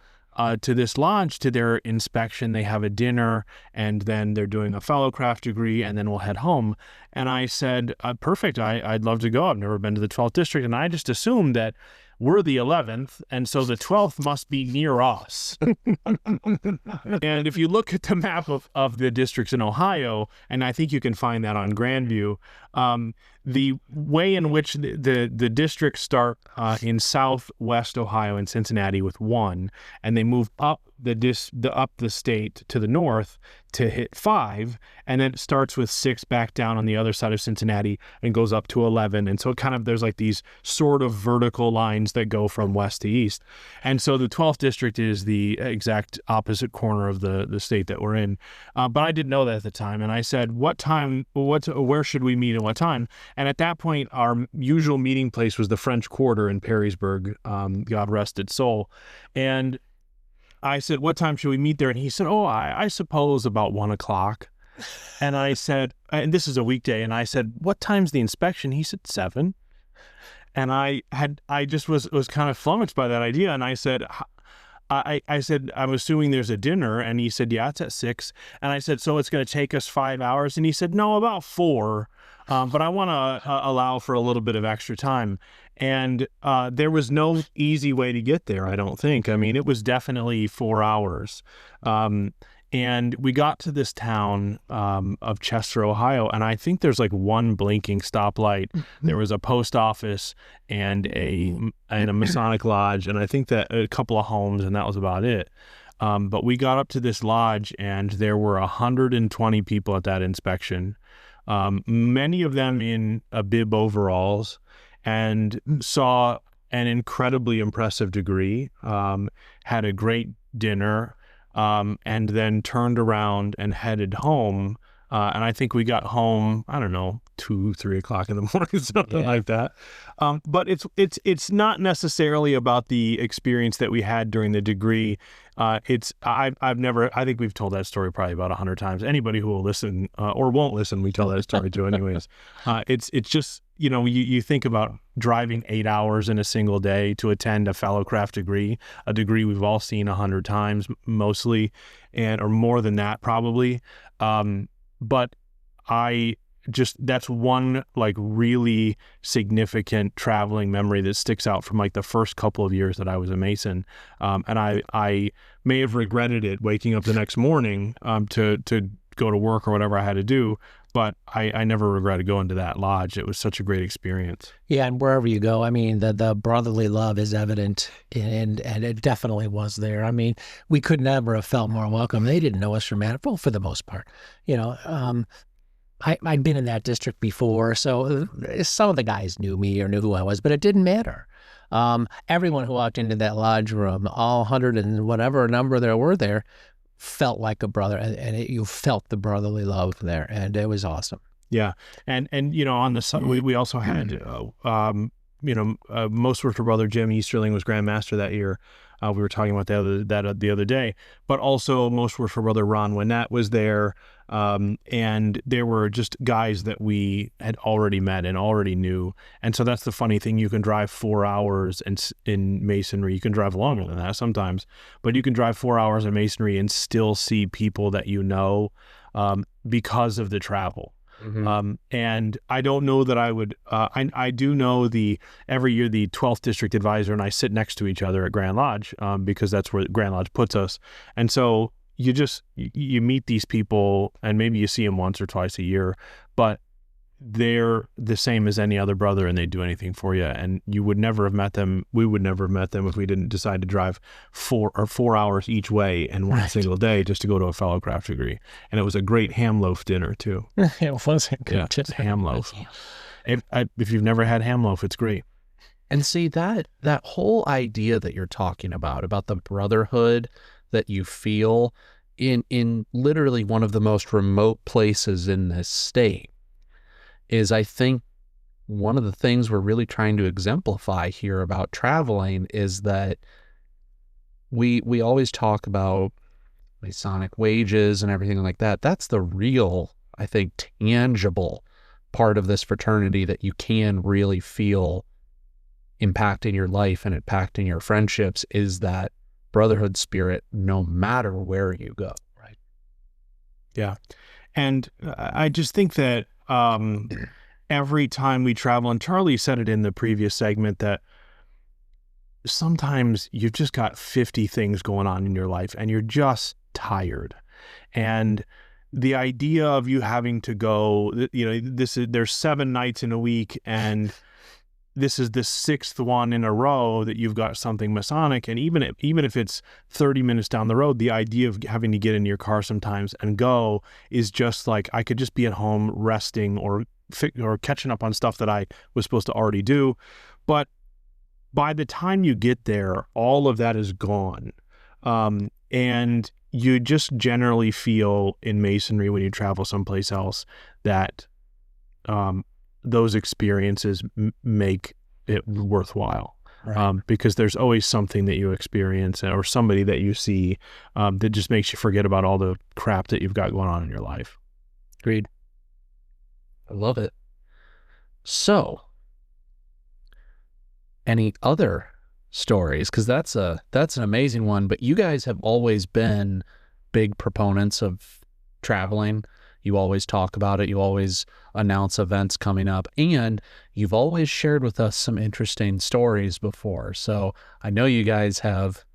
To this lodge, to their inspection. They have a dinner, and then they're doing a fellow craft degree, and then we'll head home. And I said, perfect, I'd love to go. I've never been to the 12th District, and I just assumed that we're the 11th, and so the 12th must be near us. And if you look at the map of the districts in Ohio, and I think you can find that on Grandview, the way in which the districts start in southwest Ohio in Cincinnati with 1, and they move up the state to the north to hit 5, and then it starts with 6 back down on the other side of Cincinnati and goes up to 11. And so there's like these sort of vertical lines that go from west to east. And so the 12th District is the exact opposite corner of the state that we're in. But I didn't know that at the time. And I said, where should we meet and what time? And at that point, our usual meeting place was the French Quarter in Perrysburg, God rest its soul. And I said, what time should we meet there? And he said, I suppose about 1 o'clock. And I said, and this is a weekday, and I said, what time's the inspection? He said 7. And I just was kind of flummoxed by that idea. And I said, I said, I'm assuming there's a dinner. And he said, yeah, it's at 6. And I said, so it's going to take us 5 hours? And he said, no, about 4. But I want to allow for a little bit of extra time. And there was no easy way to get there, I don't think. I mean, it was definitely 4 hours. And we got to this town of Chester, Ohio, and I think there's like one blinking stoplight. There was a post office and a Masonic lodge, and I think that a couple of homes, and that was about it. But we got up to this lodge, and there were 120 people at that inspection. Many of them in bib overalls, and saw an incredibly impressive degree, had a great dinner, and then turned around and headed home. And I think we got home, I don't know, 2-3 o'clock in the morning, something like that. But it's not necessarily about the experience that we had during the degree. I think we've told that story probably about 100 times. Anybody who will listen or won't listen, we tell that story to anyways. It's just, you think about driving 8 hours in a single day to attend a fellow craft degree, a degree we've all seen 100 times mostly, or more than that probably. But that's one like really significant traveling memory that sticks out from like the first couple of years that I was a Mason. And I may have regretted it waking up the next morning to go to work or whatever I had to do, but I never regretted going to that lodge. It was such a great experience. Yeah, and wherever you go, I mean, the brotherly love is evident, and it definitely was there. I mean, we could never have felt more welcome. They didn't know us from Adam, well, for the most part. I'd been in that district before, so some of the guys knew me or knew who I was, but it didn't matter. Everyone who walked into that lodge room, all 100 and whatever number there were there, felt like a brother, and you felt the brotherly love there, and it was awesome. Yeah, and on the side we also had most were for Brother Jim Easterling was Grand Master that year. We were talking about the other day, but also most were for Brother Ron Winnett was there, and there were just guys that we had already met and already knew. And so that's the funny thing: you can drive 4 hours in Masonry. You can drive longer than that sometimes, but you can drive 4 hours in Masonry and still see people that you know because of the travel. Mm-hmm. And I don't know that I would, I do know every year the 12th district advisor and I sit next to each other at Grand Lodge, because that's where Grand Lodge puts us. And so you meet these people and maybe you see them once or twice a year, but they're the same as any other brother and they do anything for you. And you would never have met them. We would never have met them if we didn't decide to drive 4 hours each way in one single day just to go to a fellow craft degree. And it was a great ham loaf dinner too. It was a good it's ham loaf. If you've never had ham loaf, it's great. And see that whole idea that you're talking about the brotherhood that you feel in literally one of the most remote places in this state is, I think, one of the things we're really trying to exemplify here about traveling is that we always talk about Masonic wages and everything like that. That's the real, I think, tangible part of this fraternity that you can really feel impacting your life and impacting your friendships, is that brotherhood spirit no matter where you go. Right. Yeah. And I just think that every time we travel, and Charlie said it in the previous segment, that sometimes you've just got 50 things going on in your life and you're just tired. And the idea of you having to go, there's 7 nights in a week and this is the 6th one in a row that you've got something Masonic. And even if it's 30 minutes down the road, the idea of having to get in your car sometimes and go is just like, I could just be at home resting or catching up on stuff that I was supposed to already do. But by the time you get there, all of that is gone. And you just generally feel in Masonry when you travel someplace else that those experiences make it worthwhile. Right. Because there's always something that you experience or somebody that you see that just makes you forget about all the crap that you've got going on in your life. Agreed. I love it. So, any other stories? Because that's an amazing one, but you guys have always been big proponents of traveling. You always talk about it. You always announce events coming up, and you've always shared with us some interesting stories before. So I know you guys have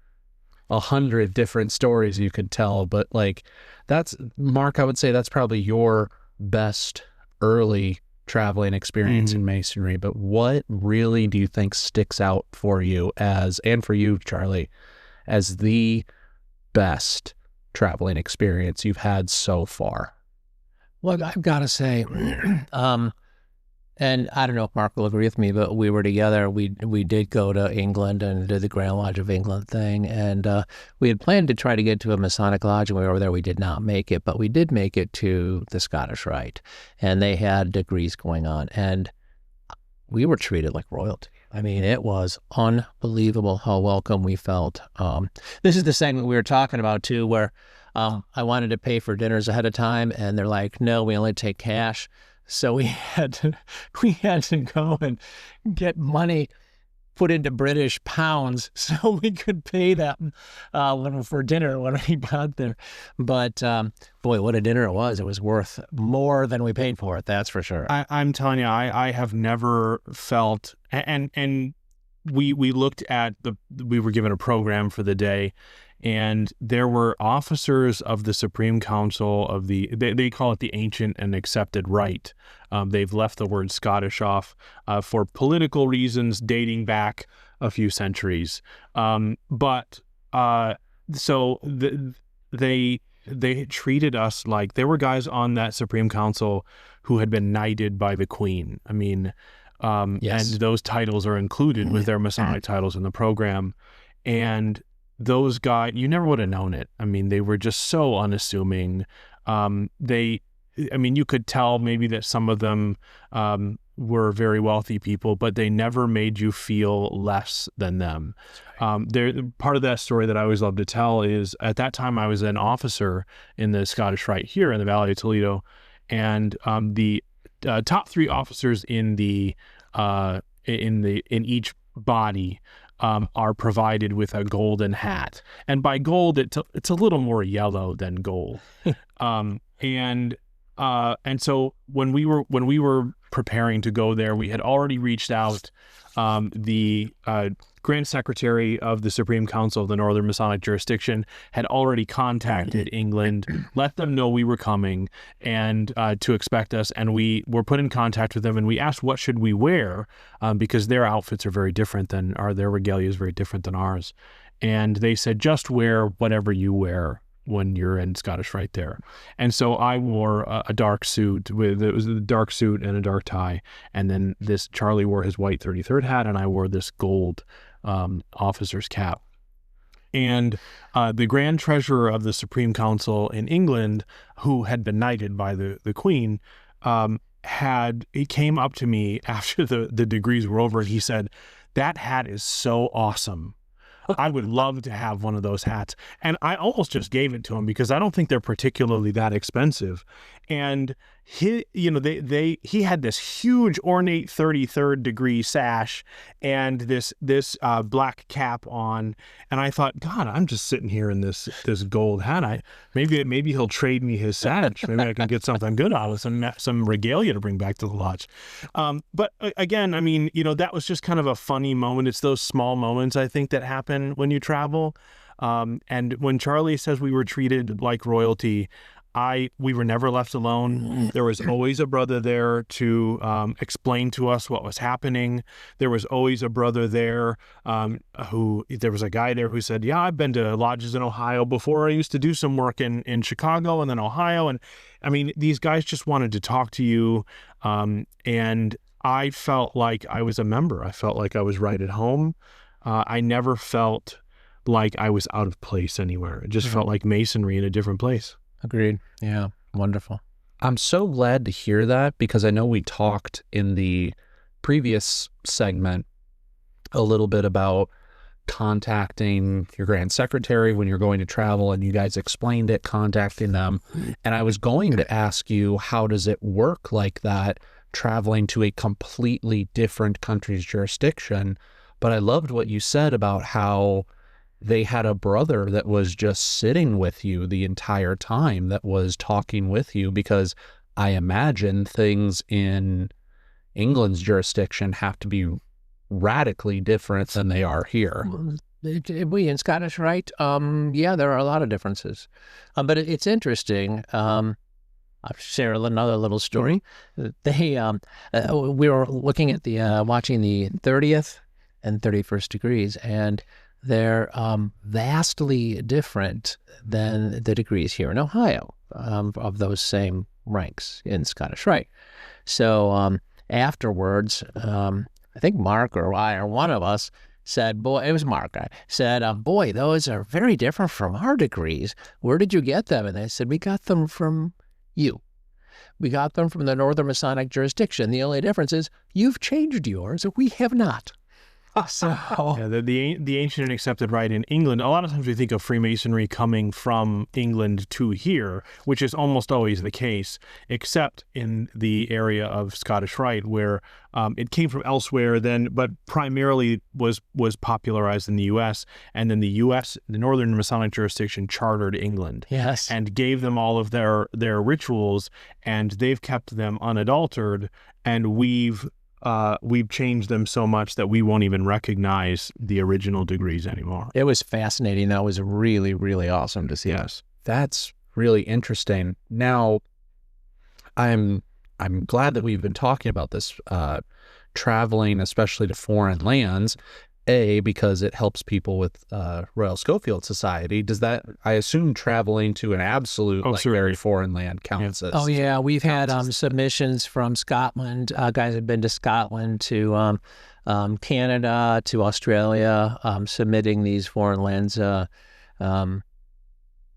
100 different stories you could tell, but like that's, Mark, I would say that's probably your best early traveling experience in Masonry. But what really do you think sticks out for you and for you, Charlie, as the best traveling experience you've had so far? Well, I've got to say, and I don't know if Mark will agree with me, but we were together. We did go to England and did the Grand Lodge of England thing, and we had planned to try to get to a Masonic lodge, and we were there. We did not make it, but we did make it to the Scottish Rite, and they had degrees going on, and we were treated like royalty. I mean, it was unbelievable how welcome we felt. This is the segment we were talking about, too, where I wanted to pay for dinners ahead of time, and they're like, no, we only take cash. So we had to go and get money put into British pounds so we could pay them for dinner when we got there. But boy, what a dinner it was. It was worth more than we paid for it, that's for sure. I'm telling you, I have never felt, and we looked at we were given a program for the day, and there were officers of the Supreme Council of they call it the ancient and accepted right. They've left the word Scottish off for political reasons dating back a few centuries. They treated us like there were guys on that Supreme Council who had been knighted by the Queen. I mean, Yes. and those titles are included with their Masonic titles in the program. And those guys, you never would have known it. I mean, they were just so unassuming. You could tell maybe that some of them were very wealthy people, but they never made you feel less than them. Part of that story that I always love to tell is at that time I was an officer in the Scottish Rite here in the Valley of Toledo, and the top 3 officers in each body are provided with a golden hat, and by gold it's a little more yellow than gold. And so when we were preparing to go there, we had already reached out. The Grand Secretary of the Supreme Council of the Northern Masonic Jurisdiction had already contacted England, let them know we were coming and to expect us. And we were put in contact with them, and we asked what should we wear because their outfits are very different than their regalia is very different than ours. And they said, just wear whatever you wear when you're in Scottish Rite there. And so I wore a dark suit it was a dark suit and a dark tie. And then Charlie wore his white 33rd hat, and I wore this gold officer's cap. And the Grand Treasurer of the Supreme Council in England, who had been knighted by the Queen, he came up to me after the degrees were over, and he said, "That hat is so awesome. I would love to have one of those hats." And I almost just gave it to him because I don't think they're particularly that expensive. And he had this huge ornate 33rd degree sash and this black cap on. And I thought, God, I'm just sitting here in this gold hat. Maybe he'll trade me his sash. Maybe I can get something good out of some regalia to bring back to the lodge. But again, I mean, that was just kind of a funny moment. It's those small moments, I think, that happen when you travel. And when Charlie says we were treated like royalty, we were never left alone. There was always a brother there to explain to us what was happening. There was always a brother there there was a guy there who said, "Yeah, I've been to lodges in Ohio before. I used to do some work in Chicago and then Ohio." And I mean, these guys just wanted to talk to you. And I felt like I was a member. I felt like I was right at home. I never felt like I was out of place anywhere. It just felt like Masonry in a different place. Agreed. Yeah. Wonderful. I'm so glad to hear that, because I know we talked in the previous segment a little bit about contacting your Grand Secretary when you're going to travel, and you guys explained it, contacting them. And I was going to ask you, how does it work like that, traveling to a completely different country's jurisdiction? But I loved what you said about how they had a brother that was just sitting with you the entire time, that was talking with you, because I imagine things in England's jurisdiction have to be radically different than they are here. We in Scottish Rite, yeah, there are a lot of differences. But it's interesting. I'll share another little story. We were looking at watching the 30th and 31st degrees, and they're vastly different than the degrees here in Ohio of those same ranks in Scottish Rite. So afterwards, I think Mark or I or one of us said, boy, it was Mark, said, boy, those are very different from our degrees. Where did you get them? And they said, we got them from you. We got them from the Northern Masonic Jurisdiction. The only difference is you've changed yours, we have not. So Yeah, the ancient and accepted rite in England, a lot of times we think of Freemasonry coming from England to here, which is almost always the case, except in the area of Scottish Rite, where it came from elsewhere then, but primarily was popularized in the U.S., and then the U.S., the Northern Masonic jurisdiction, chartered England. yes, And gave them all of their rituals, and they've kept them unadulterated, and we've changed them so much that we won't even recognize the original degrees anymore. It was fascinating. That was really, really awesome to see. Yes. That's really interesting. Now, I'm glad that we've been talking about this traveling, especially to foreign lands. Because it helps people with Royal Schofield Society. Does that, I assume, traveling to an absolute very foreign land counts as? Oh yeah, we've had submissions from Scotland. Guys have been to Scotland, to Canada, to Australia, submitting these foreign lands, the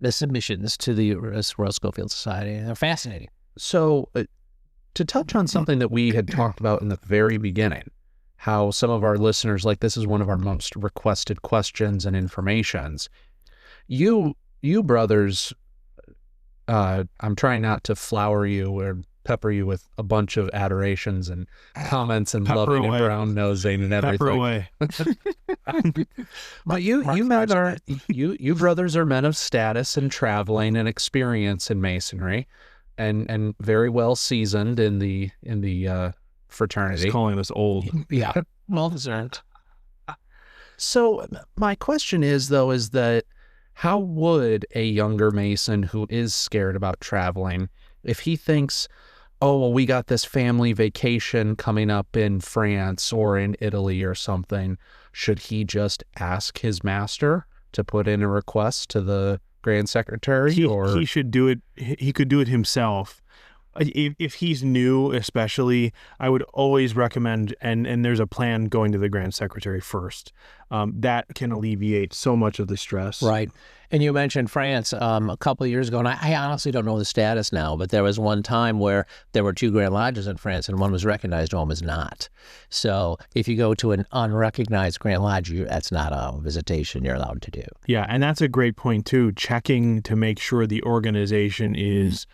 submissions to the Royal Schofield Society. They're fascinating. So, to touch on something that we had talked about in the very beginning, how some of our listeners, like this is one of our most requested questions and informations. You brothers, I'm trying not to flower you or pepper you with a bunch of adorations and comments and loving and brown nosing and everything. But you brothers are men of status and traveling and experience in Masonry, and very well seasoned in the fraternity. He's calling us old. Yeah, well deserved. So my question is that how would a younger Mason who is scared about traveling, if he thinks, oh, well, we got this family vacation coming up in France or in Italy or something, should he just ask his master to put in a request to the Grand Secretary? He should do it. He could do it himself. If he's new, especially, I would always recommend, and there's a plan, going to the Grand Secretary first. That can alleviate so much of the stress. Right. And you mentioned France a couple of years ago, and I honestly don't know the status now, but there was one time where there were 2 Grand Lodges in France, and one was recognized, one was not. So if you go to an unrecognized Grand Lodge, that's not a visitation you're allowed to do. Yeah, and that's a great point too. Checking to make sure the organization is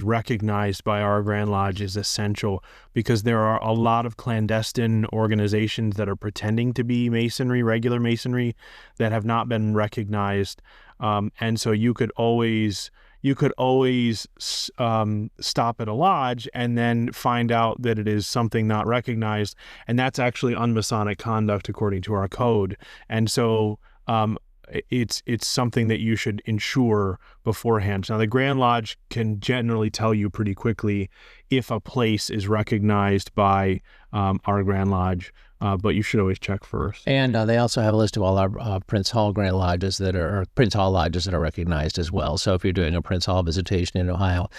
recognized by our Grand Lodge is essential, because there are a lot of clandestine organizations that are pretending to be Masonry, regular Masonry, that have not been recognized. And so you could always stop at a lodge and then find out that it is something not recognized, and that's actually unmasonic conduct according to our code. And so it's something that you should ensure beforehand. Now, the Grand Lodge can generally tell you pretty quickly if a place is recognized by our Grand Lodge, but you should always check first. And they also have a list of all our Prince Hall Grand Lodges or Prince Hall Lodges that are recognized as well. So if you're doing a Prince Hall visitation in Ohio,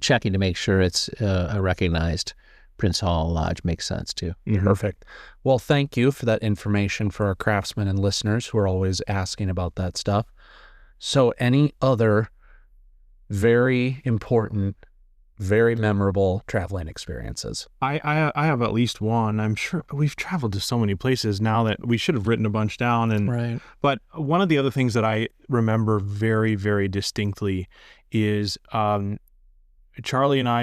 checking to make sure it's a recognized Prince Hall Lodge makes sense too. Mm-hmm. Perfect. Well, thank you for that information for our craftsmen and listeners who are always asking about that stuff. So any other very important, very memorable traveling experiences? I have at least one. I'm sure we've traveled to so many places now that we should have written a bunch down. Right. But one of the other things that I remember very, very distinctly is Charlie and I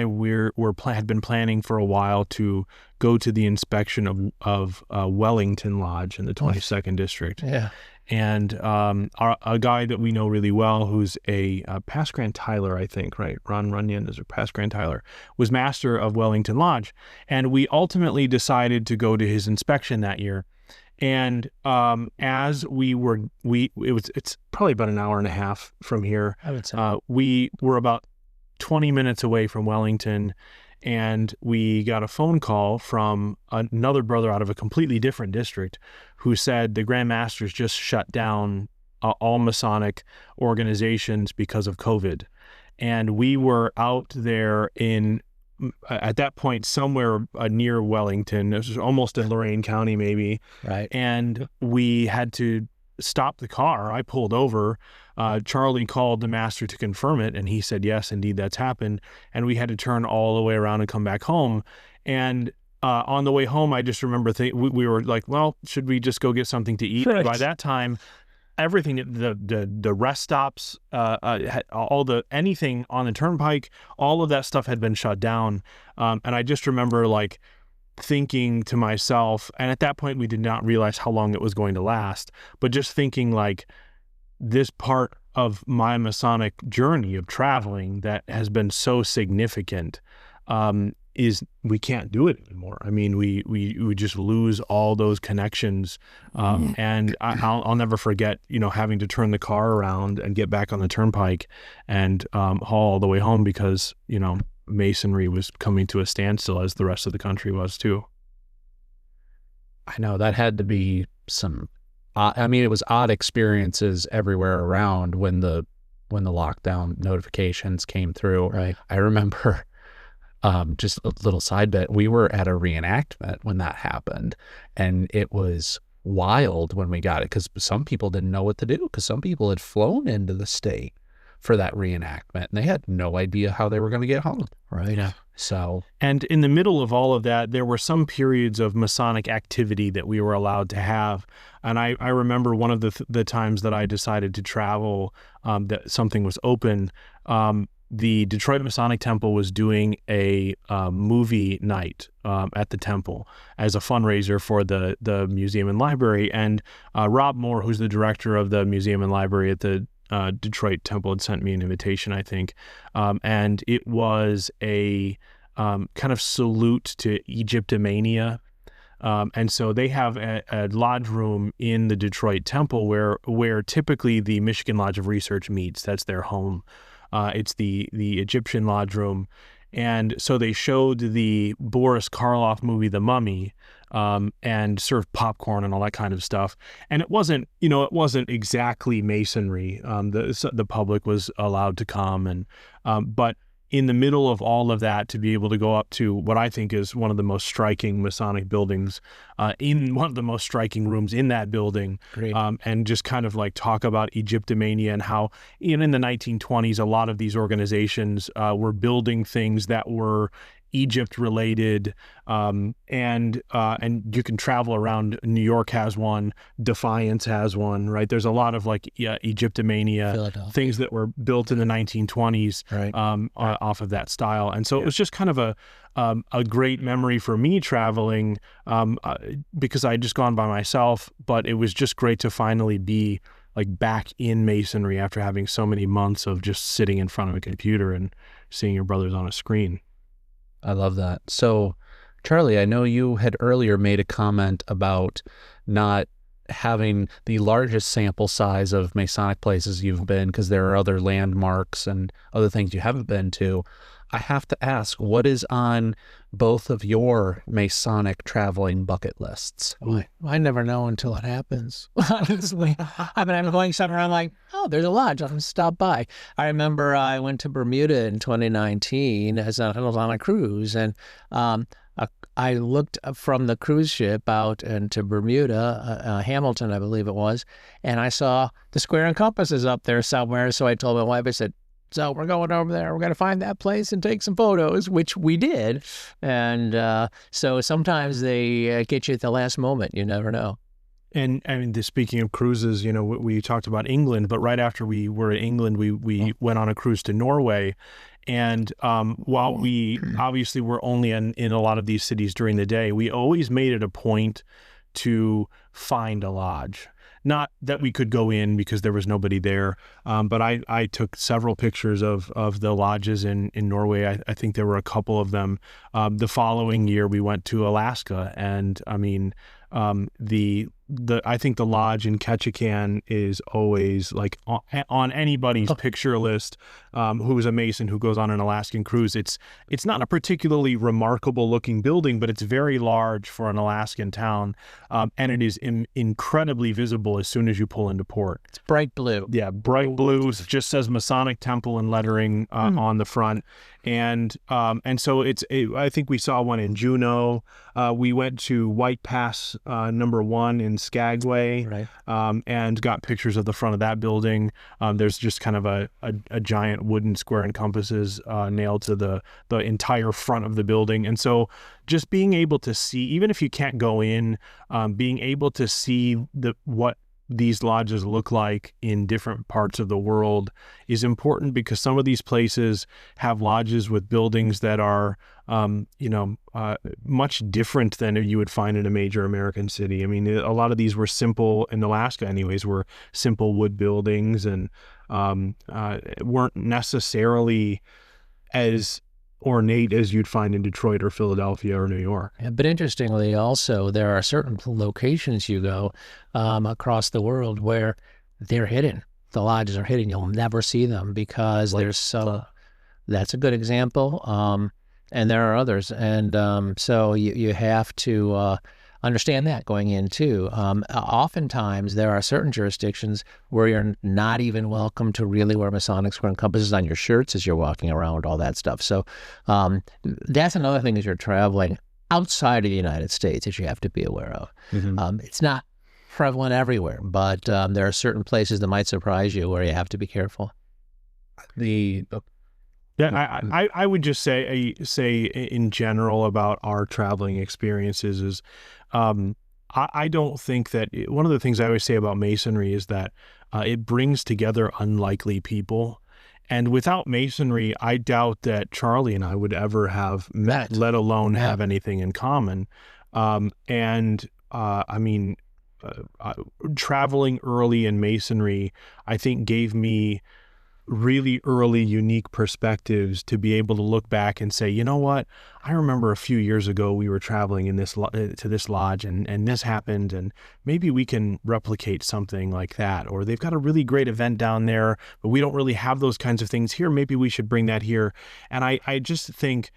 had been planning for a while to go to the inspection of Wellington Lodge in the 22nd District. Yeah. And a guy that we know really well, who's a past Grand Tyler, I think, right? Ron Runyon is a past Grand Tyler, was master of Wellington Lodge. And we ultimately decided to go to his inspection that year. And as it's probably about an hour and a half from here. I would say. We were about 20 minutes away from Wellington, and we got a phone call from another brother out of a completely different district who said the Grand Masters just shut down all Masonic organizations because of COVID. And we were out there at that point, somewhere near Wellington. This was almost in Lorain County, maybe. Right. And we had to stop the car. I pulled over. Charlie called the master to confirm it, and he said, yes, indeed, that's happened. And we had to turn all the way around and come back home. And on the way home, I just remember we were like, well, should we just go get something to eat? Right. By that time, everything, the rest stops, anything on the turnpike, all of that stuff had been shut down. And I just remember like thinking to myself, and at that point we did not realize how long it was going to last, but just thinking like, this part of my Masonic journey of traveling that has been so significant, is we can't do it anymore. I mean, we just lose all those connections. And I'll never forget, having to turn the car around and get back on the turnpike and haul all the way home because, Masonry was coming to a standstill as the rest of the country was too. I know that had to be some, it was odd experiences everywhere around when the lockdown notifications came through. Right. I remember, just a little side bit, we were at a reenactment when that happened, and it was wild when we got it because some people didn't know what to do because some people had flown into the state for that reenactment and they had no idea how they were going to get home. Right. So, and in the middle of all of that, there were some periods of Masonic activity that we were allowed to have. And I remember one of the times that I decided to travel, that something was open. The Detroit Masonic Temple was doing a movie night at the temple as a fundraiser for the museum and library. And Rob Moore, who's the director of the museum and library at the Detroit Temple, had sent me an invitation, I think. And it was a kind of salute to Egyptomania. And so they have a lodge room in the Detroit Temple where typically the Michigan Lodge of Research meets. That's their home. It's the Egyptian lodge room. And so they showed the Boris Karloff movie, The Mummy, and served popcorn and all that kind of stuff. And it wasn't exactly Masonry. The public was allowed to come, but in the middle of all of that, to be able to go up to what I think is one of the most striking Masonic buildings, in one of the most striking rooms in that building, and just kind of like talk about Egyptomania and how in the 1920s, a lot of these organizations were building things that were Egypt related, and you can travel around. New York has one, Defiance has one, right? There's a lot of like Egyptomania things that were built in the 1920s, Right. Off of that style. And so it was just kind of a great memory for me traveling, because I had just gone by myself, but it was just great to finally be like back in Masonry after having so many months of just sitting in front of a computer and seeing your brothers on a screen. I love that. So, Charlie, I know you had earlier made a comment about not having the largest sample size of Masonic places you've been because there are other landmarks and other things you haven't been to. I have to ask, what is on both of your Masonic traveling bucket lists? I never know until it happens. Honestly, I'm going somewhere. I'm like, oh, there's a lodge. I'm going to stop by. I remember I went to Bermuda in 2019 I was on a cruise, and I looked from the cruise ship out into Bermuda, Hamilton, I believe it was, and I saw the square and compasses up there somewhere. So I told my wife, I said, so we're going over there. We're going to find that place and take some photos, which we did. And so sometimes they get you at the last moment. You never know. And I mean, speaking of cruises, we talked about England, but right after we were in England, we went on a cruise to Norway. And while we obviously were only in a lot of these cities during the day, we always made it a point to find a lodge. Not that we could go in because there was nobody there, but I took several pictures of the lodges in Norway. I think there were a couple of them. The following year, we went to Alaska, and I mean, I think the lodge in Ketchikan is always like on anybody's picture list who is a Mason who goes on an Alaskan cruise. It's not a particularly remarkable looking building, but it's very large for an Alaskan town, and it is incredibly visible as soon as you pull into port. It's bright blue. Yeah, bright blue. Just says Masonic Temple in lettering on the front, and so I think we saw one in Juneau. We went to White Pass #1 in Skagway, Right. and got pictures of the front of that building. There's just kind of a giant wooden square and compasses nailed to the entire front of the building. And so just being able to see, even if you can't go in, being able to see what these lodges look like in different parts of the world is important, because some of these places have lodges with buildings that are, much different than you would find in a major American city. I mean, a lot of these were simple, in Alaska anyways, were simple wood buildings, and weren't necessarily as ornate as you'd find in Detroit or Philadelphia or New York. Yeah, but interestingly, also, there are certain locations you go across the world where they're hidden. The lodges are hidden. You'll never see them because there's so. That's a good example. And there are others. And so you have to understand that going in too. Oftentimes, there are certain jurisdictions where you're not even welcome to really wear Masonic square and compasses on your shirts as you're walking around, all that stuff. So that's another thing as you're traveling outside of the United States that you have to be aware of. It's not prevalent everywhere, but there are certain places that might surprise you where you have to be careful. I would just say in general about our traveling experiences is, I don't think that one of the things I always say about Masonry is that it brings together unlikely people. And without Masonry, I doubt that Charlie and I would ever have met, let alone have anything in common. Traveling early in Masonry, I think, gave me really early unique perspectives to be able to look back and say, you know what, I remember a few years ago we were traveling in to this lodge and this happened, and maybe we can replicate something like that. Or they've got a really great event down there, but we don't really have those kinds of things here. Maybe we should bring that here. And I just think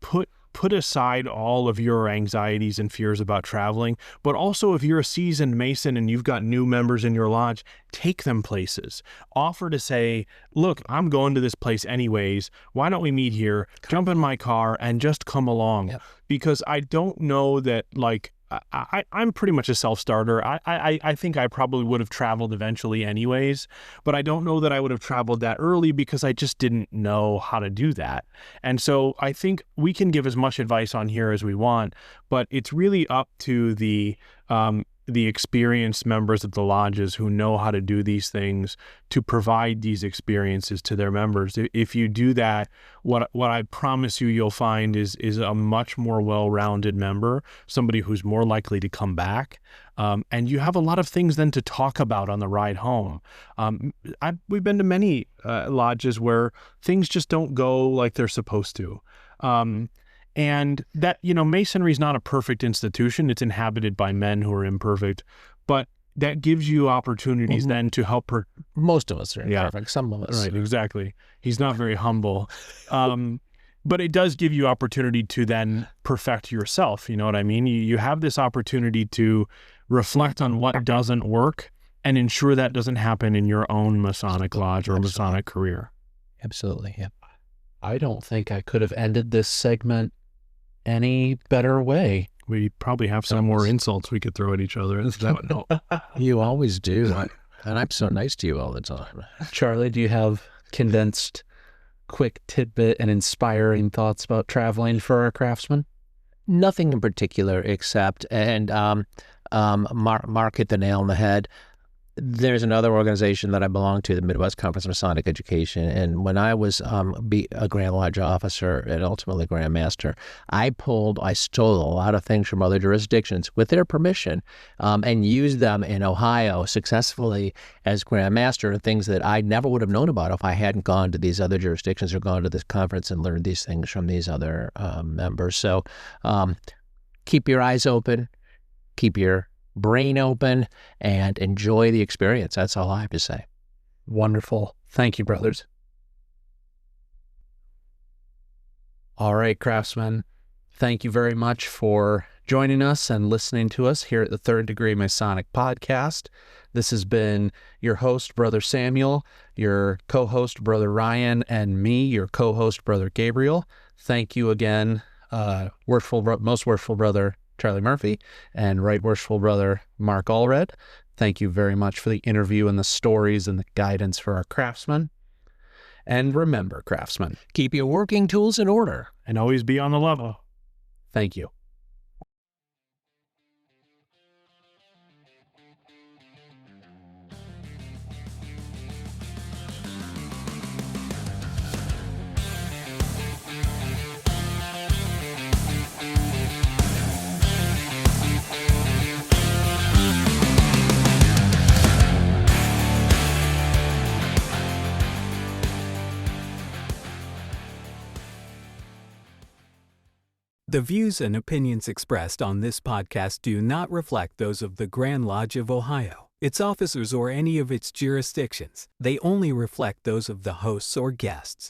put aside all of your anxieties and fears about traveling, but also if you're a seasoned Mason and you've got new members in your lodge, take them places. Offer to say, look, I'm going to this place anyways. Why don't we meet here? Jump in my car and just come along. Yep. Because I don't know that, like, I'm pretty much a self-starter. I think I probably would have traveled eventually anyways, but I don't know that I would have traveled that early because I just didn't know how to do that. And so I think we can give as much advice on here as we want, but it's really up to the experienced members of the lodges who know how to do these things to provide these experiences to their members. If you do that, what I promise you'll find is a much more well-rounded member, somebody who's more likely to come back. And you have a lot of things then to talk about on the ride home. We've been to many lodges where things just don't go like they're supposed to. And that, Masonry is not a perfect institution. It's inhabited by men who are imperfect, but that gives you opportunities then to help most of us are imperfect. Some of us. Right, exactly. He's not very humble. But it does give you opportunity to then perfect yourself. You know what I mean? You have this opportunity to reflect on what doesn't work and ensure that doesn't happen in your own Masonic lodge or Masonic career. Absolutely, yeah. I don't think I could have ended this segment any better way. We probably have some more insults we could throw at each other. That would help. You always do. And I'm so nice to you all the time. Charlie, do you have condensed, quick tidbit and inspiring thoughts about traveling for our craftsmen? Nothing in particular except, and Mark hit the nail on the head. There's another organization that I belong to, the Midwest Conference of Masonic Education, and when I was a Grand Lodge officer and ultimately Grand Master, I stole a lot of things from other jurisdictions with their permission, and used them in Ohio successfully as Grand Master, things that I never would have known about if I hadn't gone to these other jurisdictions or gone to this conference and learned these things from these other members. So keep your eyes open, keep your brain open, and enjoy the experience. That's all I have to say. Wonderful. Thank you, brothers. All right, craftsmen. Thank you very much for joining us and listening to us here at the Third Degree Masonic Podcast. This has been your host, Brother Samuel, your co-host, Brother Ryan, and me, your co-host, Brother Gabriel. Thank you again most worshipful brother Charlie Murphy and right worshipful brother Mark Allred. Thank you very much for the interview and the stories and the guidance for our craftsmen. And remember, craftsmen, Keep your working tools in order. And always be on the level. thank you. The views and opinions expressed on this podcast do not reflect those of the Grand Lodge of Ohio, its officers, or any of its jurisdictions. They only reflect those of the hosts or guests.